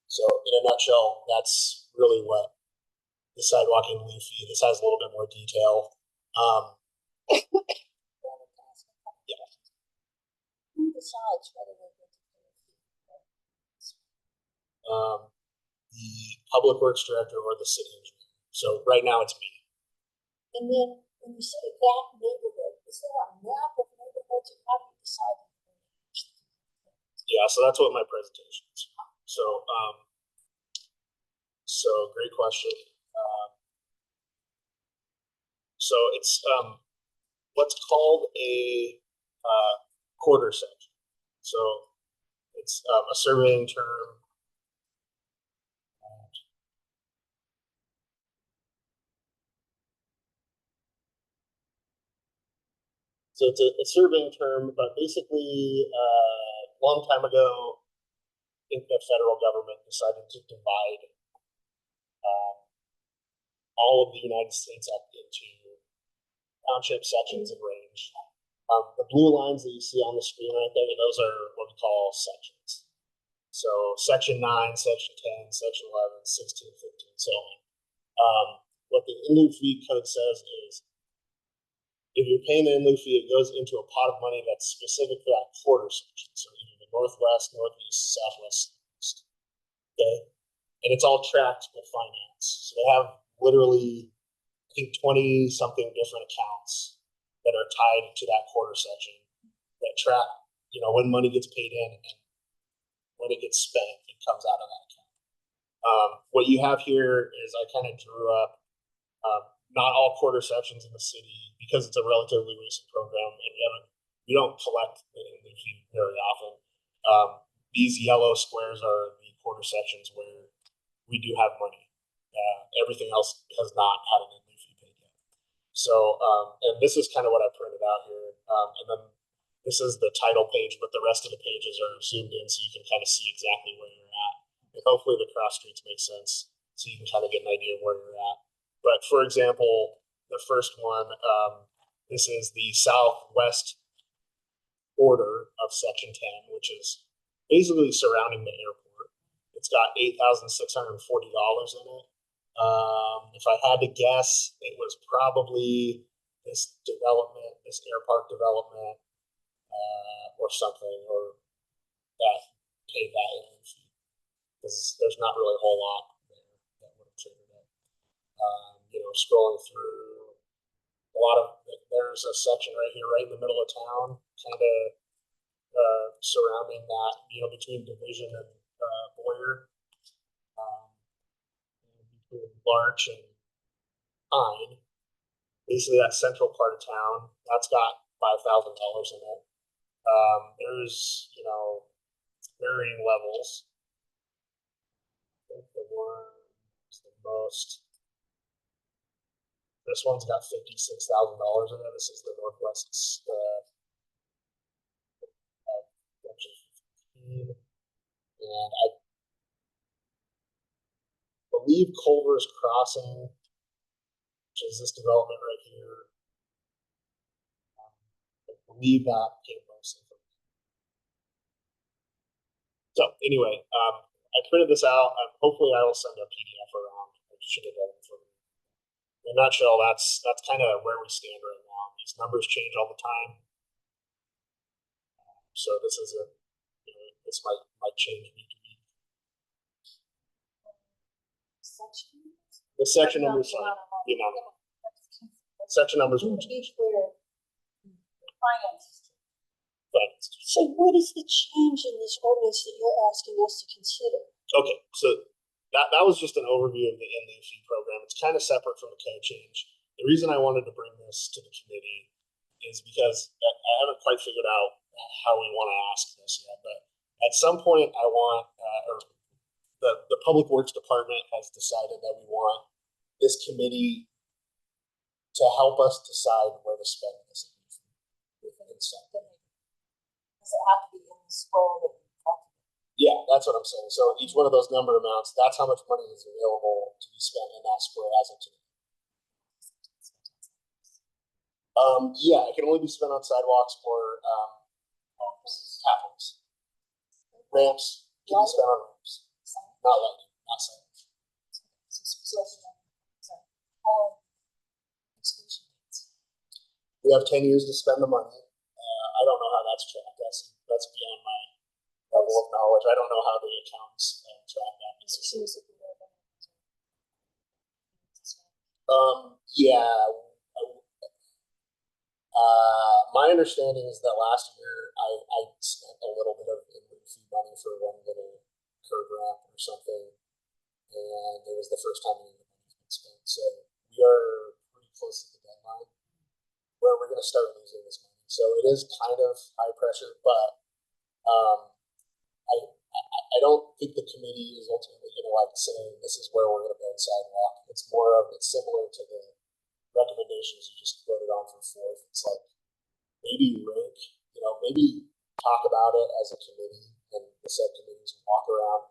So in a nutshell, that's really what the sidewalk in lieu fee. This has a little bit more detail. Who decides whether they get to pay a fee? the public works director, or the city engineer. So right now it's me. And then when you say that neighborhood, is there a map of neighborhoods and how do you decide? Yeah, so that's what my presentation is. So great question. So it's what's called a quarter section. So it's a surveying term. So it's a surveying term, but basically, a long time ago, I think the federal government decided to divide all of the United States up into township sections and range. The blue lines that you see on the screen right there, those are what we call sections. So section 9, section 10, section 11, 16, 15, so on. What the in lieu fee code says is, if you're paying the in lieu fee, it goes into a pot of money that's specific for that quarter section. So either the northwest, northeast, southwest, east. Okay. And it's all tracked with finance. So they have literally, I think, 20 something different accounts that are tied to that quarter section that track, when money gets paid in and when it gets spent, it comes out of that account. What you have here is I kind of drew up not all quarter sections in the city, because it's a relatively recent program and we don't collect the in lieu fee very often. These yellow squares are the quarter sections where we do have money. Everything else has not had an in lieu fee paid yet. So, and this is kind of what I printed out here. And then this is the title page, but the rest of the pages are zoomed in so you can kind of see exactly where you're at. And hopefully the cross streets make sense so you can kind of get an idea of where you're at. But for example, the first one, this is the southwest border of section 10, which is basically surrounding the airport. It's got $8,640 in it. If I had to guess, it was probably this development, this air park development, or something, or that paid that in fee, because there's not really a whole lot there that would have triggered it. Scrolling through a lot of, there's a section right here, right in the middle of town, kind of surrounding that, between Division and Boyer, between Larch and Pine, basically that central part of town, that's got $5,000 in it. There's, varying levels. I think the one is the most. This one's got $56,000 in it. This is the Northwest section 15. And I believe Culver's Crossing, which is this development right here, I believe that came mostly from. So anyway, I printed this out. Hopefully I will send a PDF around. I should have done it for me. In a nutshell, that's kind of where we stand right now. These numbers change all the time. So this is this might change week to week. The section numbers, sorry, the amount. Section numbers will change. So what is the change in this ordinance that you're asking us to consider? Okay, so that was just an overview of the in lieu fee program. It's kind of separate from the code change. The reason I wanted to bring this to the committee is because I haven't quite figured out how we want to ask this yet, but at some point I want, or the Public Works Department has decided that we want this committee to help us decide where to spend this. Does it have to be in the square that we talked about? Yeah, that's what I'm saying. So each one of those number amounts, that's how much money is available to be spent in that square as of today. Yeah, it can only be spent on sidewalks or pathways. Ramps can be spent on ramps, not lighting, not sidewalks. We have 10 years to spend the money. I don't know how that's tracked. That's beyond my level of knowledge. I don't know how the accountants track that. Yeah. My understanding is that last year I spent a little bit of in-lieu fee money for one little curb ramp or something, and it was the first time any of the money's been spent. So we are pretty close to the deadline where we're going to start losing this money. So it is kind of high pressure, but I don't think the committee is ultimately going to like saying this is where we're going to build sidewalk. It's similar to the recommendations you just voted on for fourth. It's like maybe rank, maybe talk about it as a committee and the subcommittees walk around,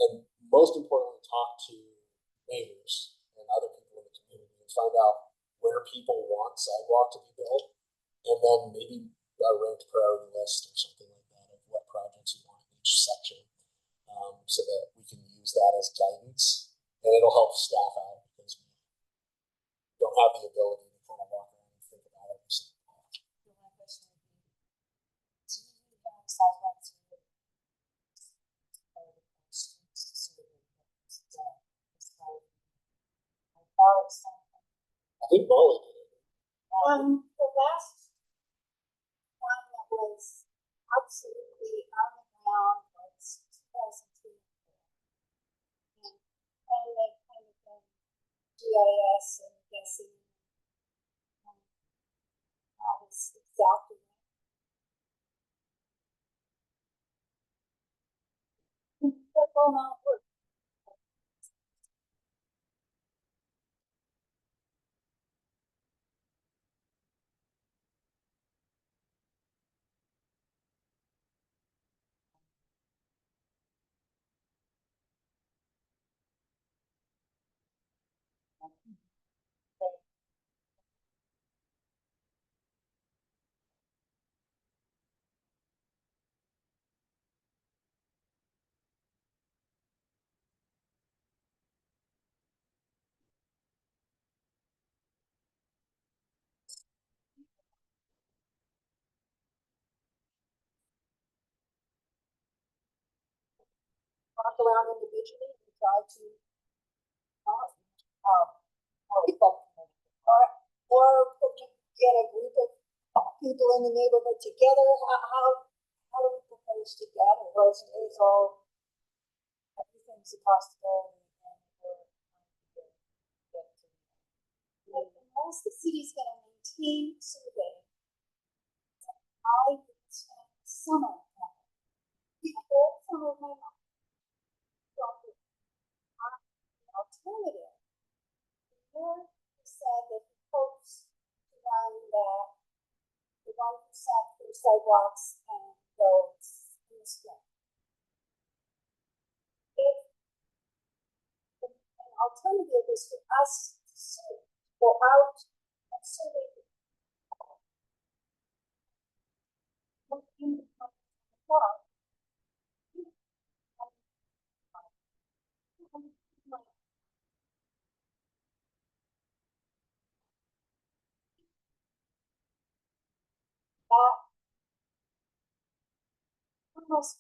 and most importantly, talk to neighbors and other people in the community and find out where people want sidewalk to be built, and then maybe a ranked priority list or something like that of what projects you want in each section, so that we can use that as guidance, and it'll help staff out because we don't have the ability to kind of walk around and think about every single one. My question would be, do you have sidewalks in the streets so that it's done? It's like, I thought it's something. I think Molly did it. The last one that was absolutely on the ground was 2002. And they kind of done GIS and guessing how this exactly. What going on work? Walk around individually and try to, or could you get a group of people in the neighborhood together? How do we propose to gather? Well, it's all, everything's a possibility and we're trying to get to. Unless the city's gonna maintain survey, I would spend summer on it. The whole summer of my life. Alternative, before he said that he hopes to run the 1% for sidewalks and roads in the spring. If an alternative is for us to go out and survey the park, almost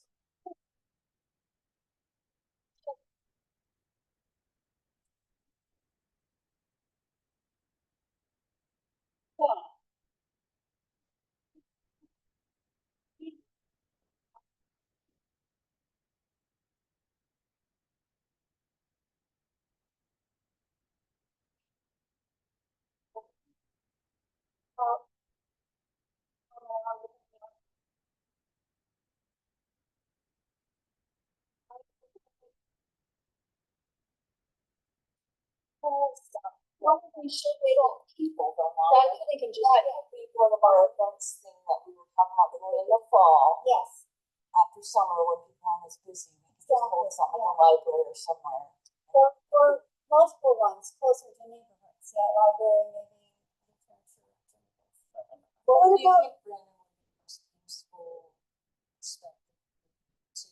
We should wait on people though, That they can just. that could be one of our events thing that we were talking about doing in the fall, yes. after summer when people aren't as busy. We could just hold something at the library or somewhere. Or multiple ones closer to neighborhoods, library maybe. What do you about- think, Brandon, would be most useful perspective to,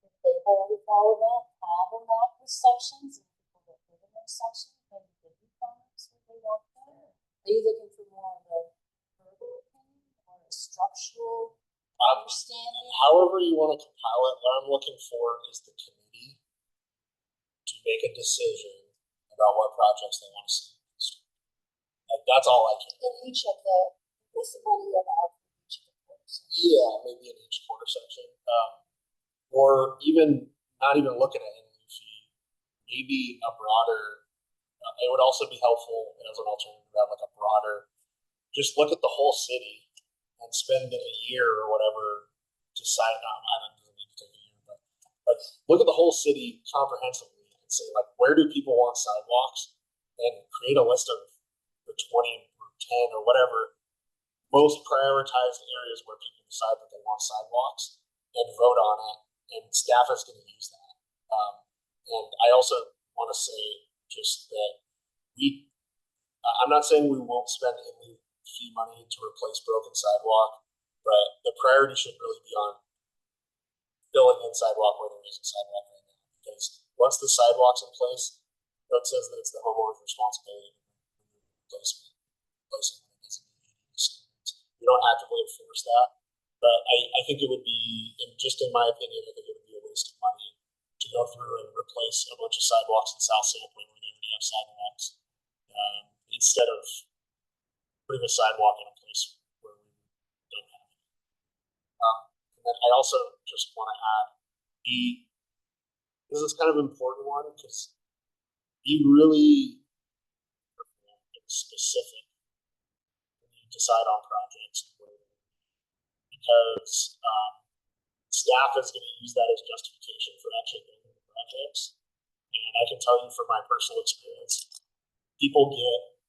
if they hold a fall event, have a map with sections, and people that live in those sections, maybe they do comments what they want there? Are you looking for more of a verbal opinion or a structural understanding? However you want to compile it, what I'm looking for is the committee make a decision about what projects they want to see. Like, that's all I can. In each of the, this money allowed for each of the quarters. Yeah, maybe in each quarter section. Or even not even looking at any fee, maybe a broader, it would also be helpful as an alternative to have like a broader, just look at the whole city and spend a year or whatever, decide, I don't need to take a year, but like look at the whole city comprehensively and say like, where do people want sidewalks, and create a list of the 20 or 10 or whatever most prioritized areas where people decide that they want sidewalks, and vote on it, and staff is going to use that. And I also want to say just that I'm not saying we won't spend any fee money to replace broken sidewalk, but the priority should really be on filling in sidewalk where there isn't sidewalk right now. Because once the sidewalk's in place, code says that it's the homeowner's responsibility to replace it when it doesn't meet any standards. We don't actively enforce that, but I think it would be, just in my opinion, I think it would be a waste of money to go through and replace a bunch of sidewalks in South Sandpoint where they already have sidewalks, instead of putting a sidewalk in a place where we don't have it. And then I also just want to add, this is kind of an important one, because be really specific when you decide on projects, because staff is going to use that as justification for actually building the projects. And I can tell you from my personal experience, people get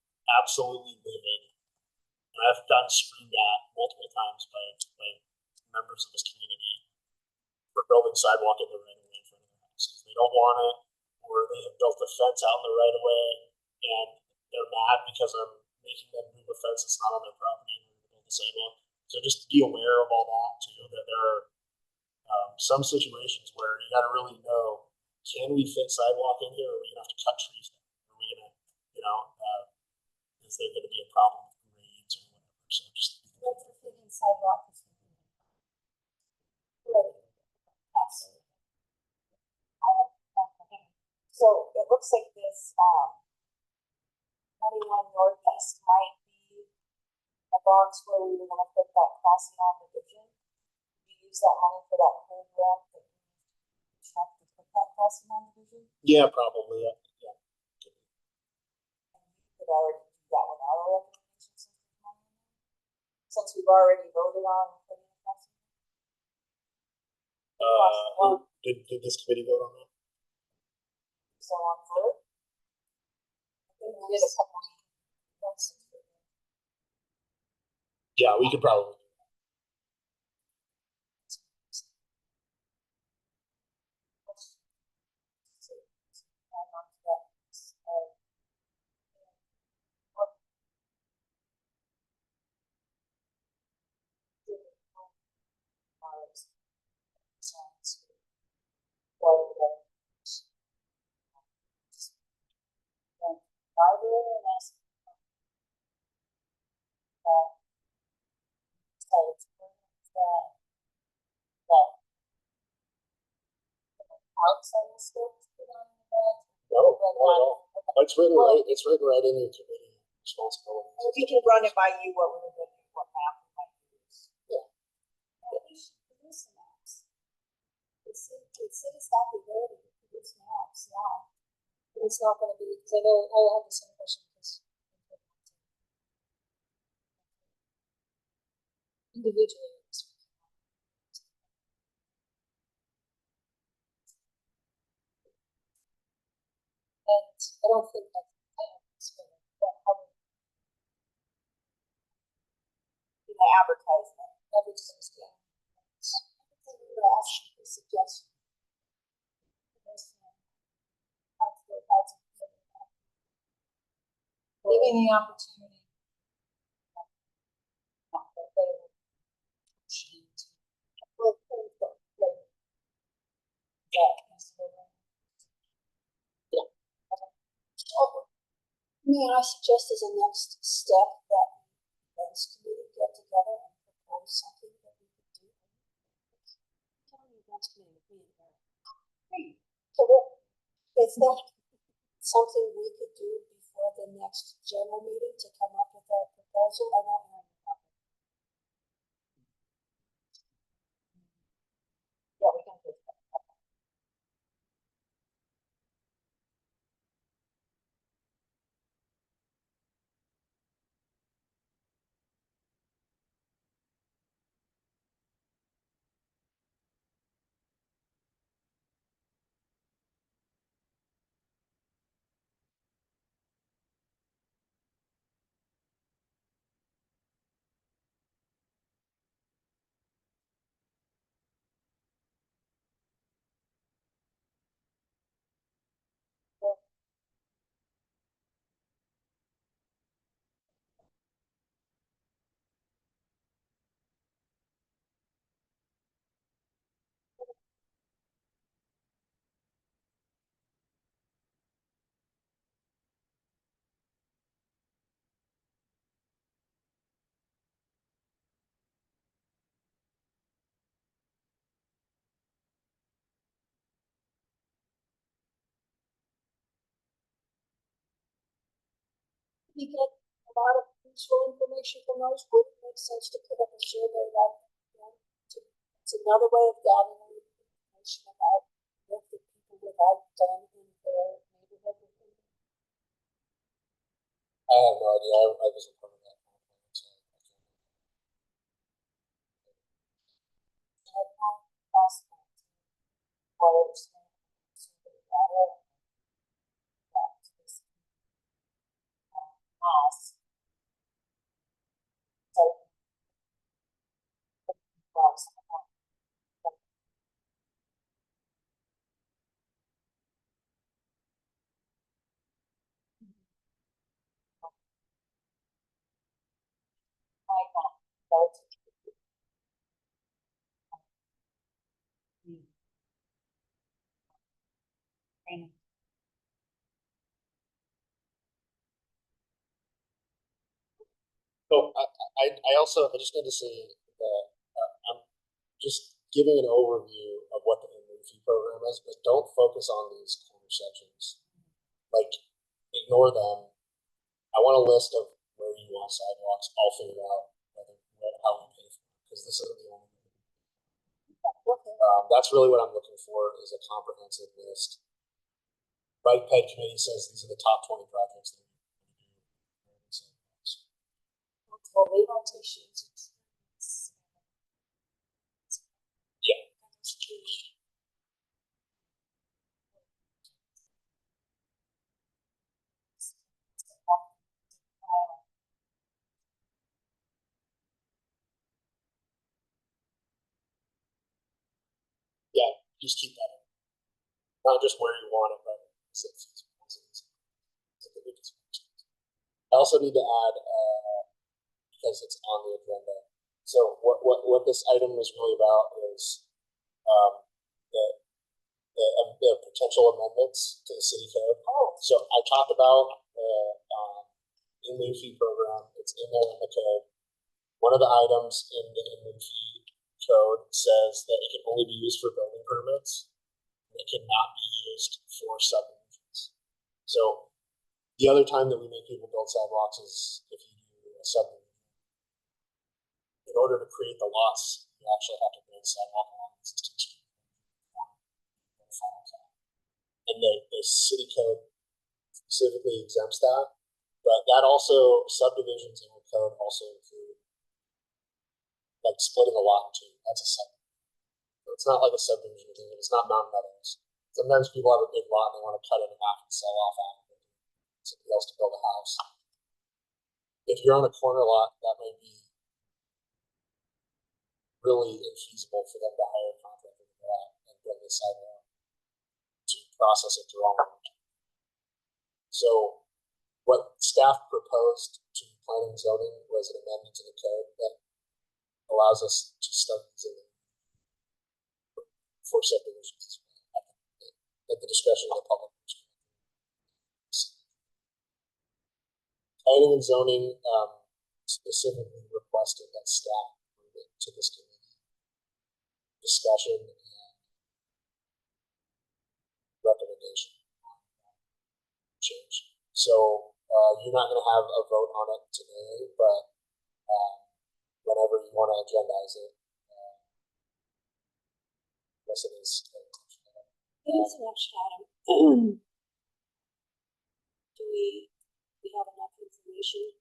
absolutely livid. And I've gotten screamed at multiple times by members of this community for building sidewalk in the right of way in front of their house, because they don't want it, or they have built a fence out in the right of way, and they're mad because I'm making them move a fence that's not on their property in order to build the sidewalk. So just be aware of all that too, that there are some situations where you got to really know, can we fit sidewalk in here, or are we gonna have to cut trees down? Are we gonna, is there gonna be a problem with grades or whatever? So just Retrofitting sidewalk is. Right. Absolutely. So it looks like this, 21 Northeast might be a box where we were gonna put that crossing on the division. We use that money for that program that we have to put that crossing on the division. yeah, probably. Yeah. And we could already do that without our recommendations. Since we've already voted on putting the crossing. Did this committee vote on that? So on foot. I think we did a couple of months. Yeah, we could probably. Outside the scope to put on the bed. No, not at all. It's written right. It's written right in your committee responsibilities. We can run it by you, what we're gonna do, what map we might use. Yeah. We should produce maps. It's city's got the ability to produce maps now. But it's not gonna be, because I know I have the same question because. Individually. And I don't think that's the plan, but how. In the advertisement, advertising, yeah. We were asking for suggestions. Giving the opportunity. May I suggest as a next step that the events committee get together and propose something that we could do? Tell the events committee with me. Is that something we could do before the next general meeting to come up with a proposal? I don't know. Yeah, we can do that. We get a lot of useful information from those. Would it make sense to put up a survey that, you know, it's another way of gathering information about what the people without done in their neighborhood. I have no idea. I wasn't part of that. So I can't. Possible. Or something better. Us. So. So I also, I just need to say that I'm just giving an overview of what the MOFE program is, but don't focus on these corner sections. Like, ignore them. I want a list of where you want sidewalks. I'll figure out how we pay for it, because this isn't the only thing. That's really what I'm looking for, is a comprehensive list. Bike Ped Committee says these are the top 20 projects that we do. Well, they don't take sheets. Yeah. Yeah, just keep that in. Not just where you want it, but I also need to add, because it's on the agenda. So what this item is really about is the potential amendments to the city code. So I talked about the MOFE program. It's in there in the code. One of the items in the MOFE code says that it can only be used for building permits. It cannot be used for subdivisions. So the other time that we make people build sidewalks is if you do a subdivision. In order to create the lots, you actually have to build a sidewalk along the existing street. And the city code specifically exempts that, but that also, subdivisions in the code also include like splitting a lot in two. That's a subdivision. So it's not like a subdivision thing. It's not Mountain Meadows. Sometimes people have a big lot and they want to cut it in half and sell off after somebody else to build a house. If you're on a corner lot, that may be really infeasible for them to hire a contractor to go out and build the sidewalk to process it through all. So what staff proposed to planning and zoning was an amendment to the code that allows us to start using it for subdivisions at the discretion of the public. Planning and zoning specifically requested that staff move it to this committee discussion and recommendation on change. So, you're not gonna have a vote on it today, but, whenever you wanna agendize it, yes, it is. It is an action item. Do we have enough information?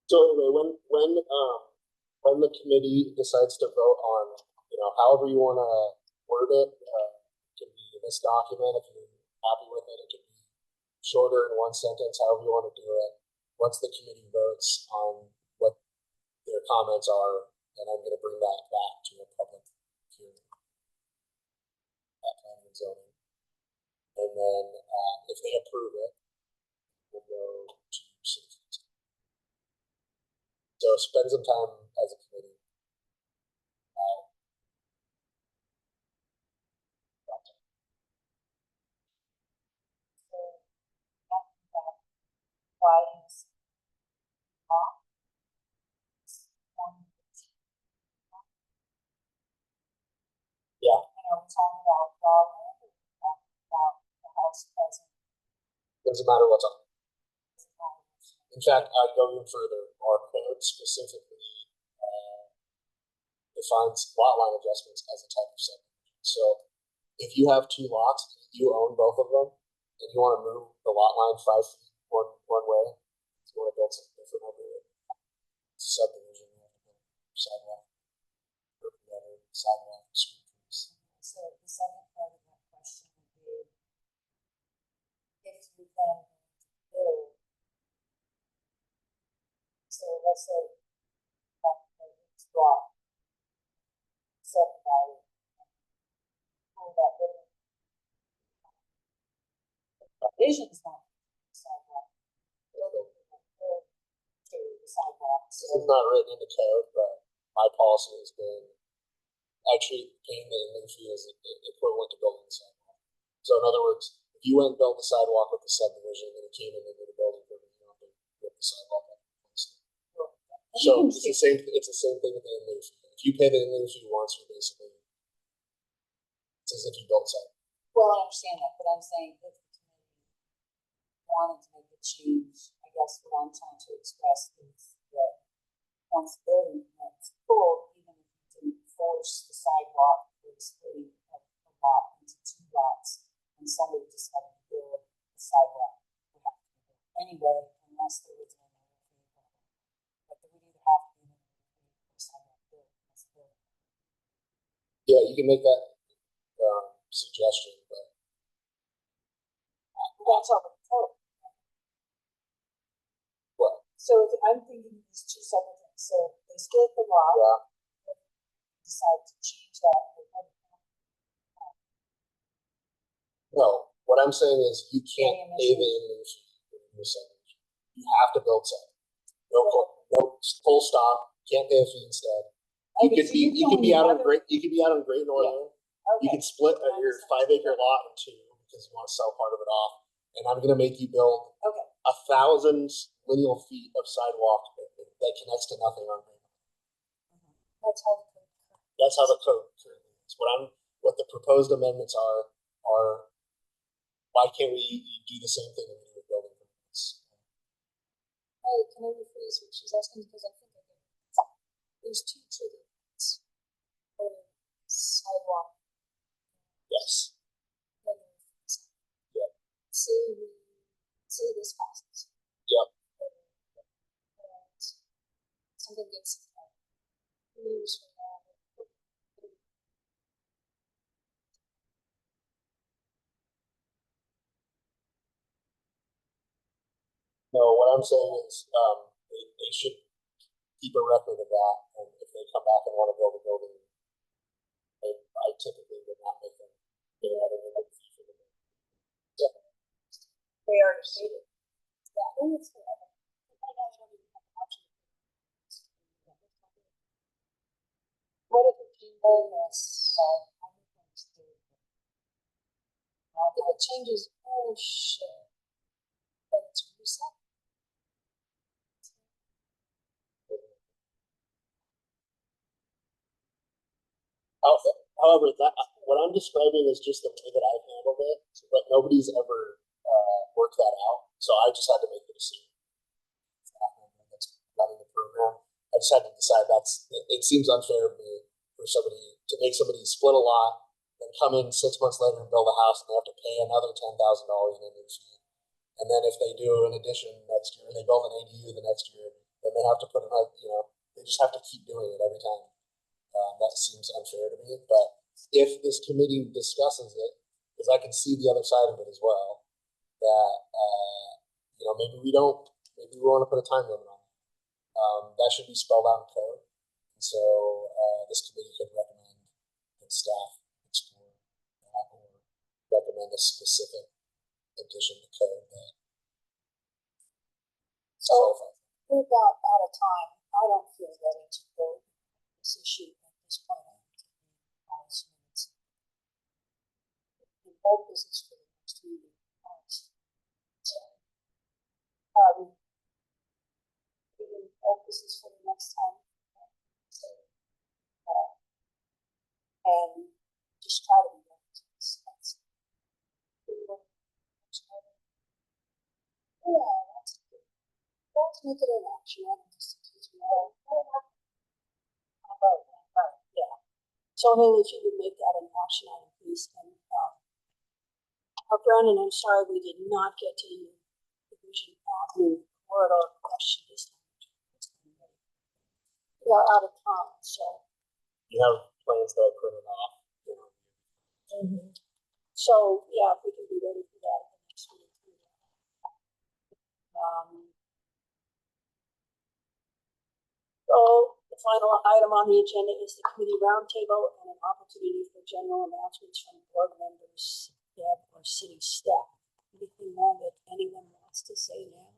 So anyway, when the committee decides to vote on, however you wanna word it, it can be in this document, if you're happy with it, it can be shorter in one sentence, however you wanna do it. Once the committee votes on what their comments are, then I'm gonna bring that back to a public hearing. At planning and zoning. And then, if they approve it, we'll go to citizens. So spend some time as a committee. Writings. Yeah. And are we talking about broadband or about the house president? Doesn't matter what's on. In fact, I'd go even further. Our code specifically defines lot line adjustments as a type of subdivision. So if you have two lots, you own both of them, and you want to move the lot line 5 feet one way, you want to build something different over it. Subdivision, you have to build sidewalk, sidewalk, street trees. So the second part of that question would be, if you plan to build, so let's say it's block, subdivided, pull that building. Vision is not sidewalk. Building to the sidewalk. This is not written in the code, but my policy has been, I treat paying the in-lieu fee as equivalent to building the sidewalk. So in other words, if you went and built the sidewalk with the subdivision and it came in and did a building permit, you don't have to build the sidewalk. So it's the same thing with the in-lieu fee. If you pay the in-lieu fee once, you're basically, it's as if you built sidewalk. Well, I understand that, but I'm saying if the committee wanted to make a change, I guess what I'm trying to express is that once the building permit's pulled, even if you didn't force the sidewalk for the splitting of the lot into two lots, and somebody decided to build the sidewalk, would have to be built anyway, unless there was an in-lieu fee. But there would either have to be an in-lieu fee or sidewalk built. Yeah, you can make that suggestion, but That's all the code. what? So I'm thinking these two separate things. So they split the lot. Yeah. Decide to change that. No, what I'm saying is you can't pay the in-lieu fee in the subdivision. You have to build something. No, full stop. Can't pay a fee instead. You could be out on Great Northern. You can split your 5-acre lot in two because you want to sell part of it off. And I'm gonna make you build 1,000 lineal feet of sidewalk that connects to nothing on Great Northern. That's how the code. That's how the code currently is. What the proposed amendments are why can't we do the same thing that we do with building permits? Hey, can I rephrase what she's asking, because I think I get it. There's two triggers. Sidewalk. Yes. Yep. Say this passes. Yep. And something gets years from now. No, what I'm saying is, they should keep a record of that, and if they come back and want to build a building, I typically would not make them pay another fee for the building. Yeah. They already stated. What if it changes? If it changes ownership, then it's reset. However, what I'm describing is just the way that I've handled it, but nobody's ever worked that out. So I just had to make the decision. That's running the program. I just had to decide it seems unfair to me for somebody to make somebody split a lot, then come in 6 months later and build a house, and they have to pay another $10,000 in a new fee. And then if they do an addition next year, they build an ADU the next year, then they have to put they just have to keep doing it every time. That seems unfair to me. But if this committee discusses it, because I can see the other side of it as well, that maybe we want to put a time limit on it. That should be spelled out in code. And so this committee could recommend that staff explore that or recommend a specific addition to code that. So we're about out of time. I don't feel ready to go this issue at this point. In whole business for the next meeting. In whole business for the next time. And just try to be ready to discuss. Yeah, that's good. Let's make it an action item just in case we all. Right, yeah. So Haley, if you would make that an action item, please, and Brandon, I'm sorry we did not get to your Division Avenue corridor question this time. We are out of time, so. You have plans that I printed off. So, yeah, if we can be ready for that next week. So the final item on the agenda is the committee roundtable and an opportunity for general announcements from board members, Deb, or city staff. Anything more that anyone wants to say now?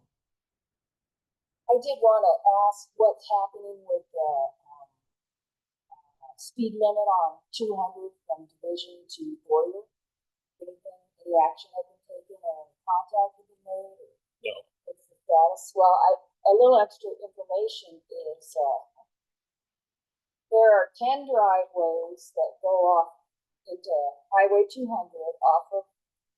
I did want to ask what's happening with the speed limit on 200 from Division to Boyer. Any action has been taken or contact has been made? No. What's the status? Well, a little extra information is there are 10 driveways that go off into Highway 200 off of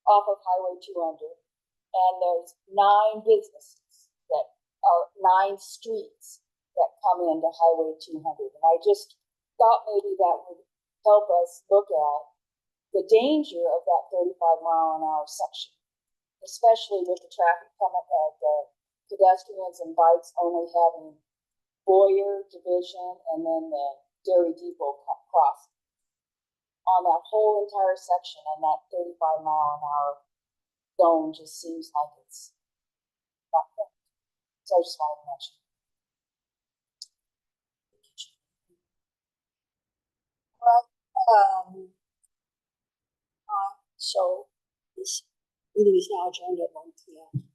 Highway 200, and there's 9 businesses that are 9 streets that come into Highway 200. And I just thought maybe that would help us look at the danger of that 35-mile-an-hour section, especially with the traffic coming the pedestrians and bikes only having Boyer, Division, and then the Dairy Depot cross on that whole entire section, and that 35-mile-an-hour zone just seems like it's not good. So I just wanted to mention. So this meeting is now adjourned at 1 p.m.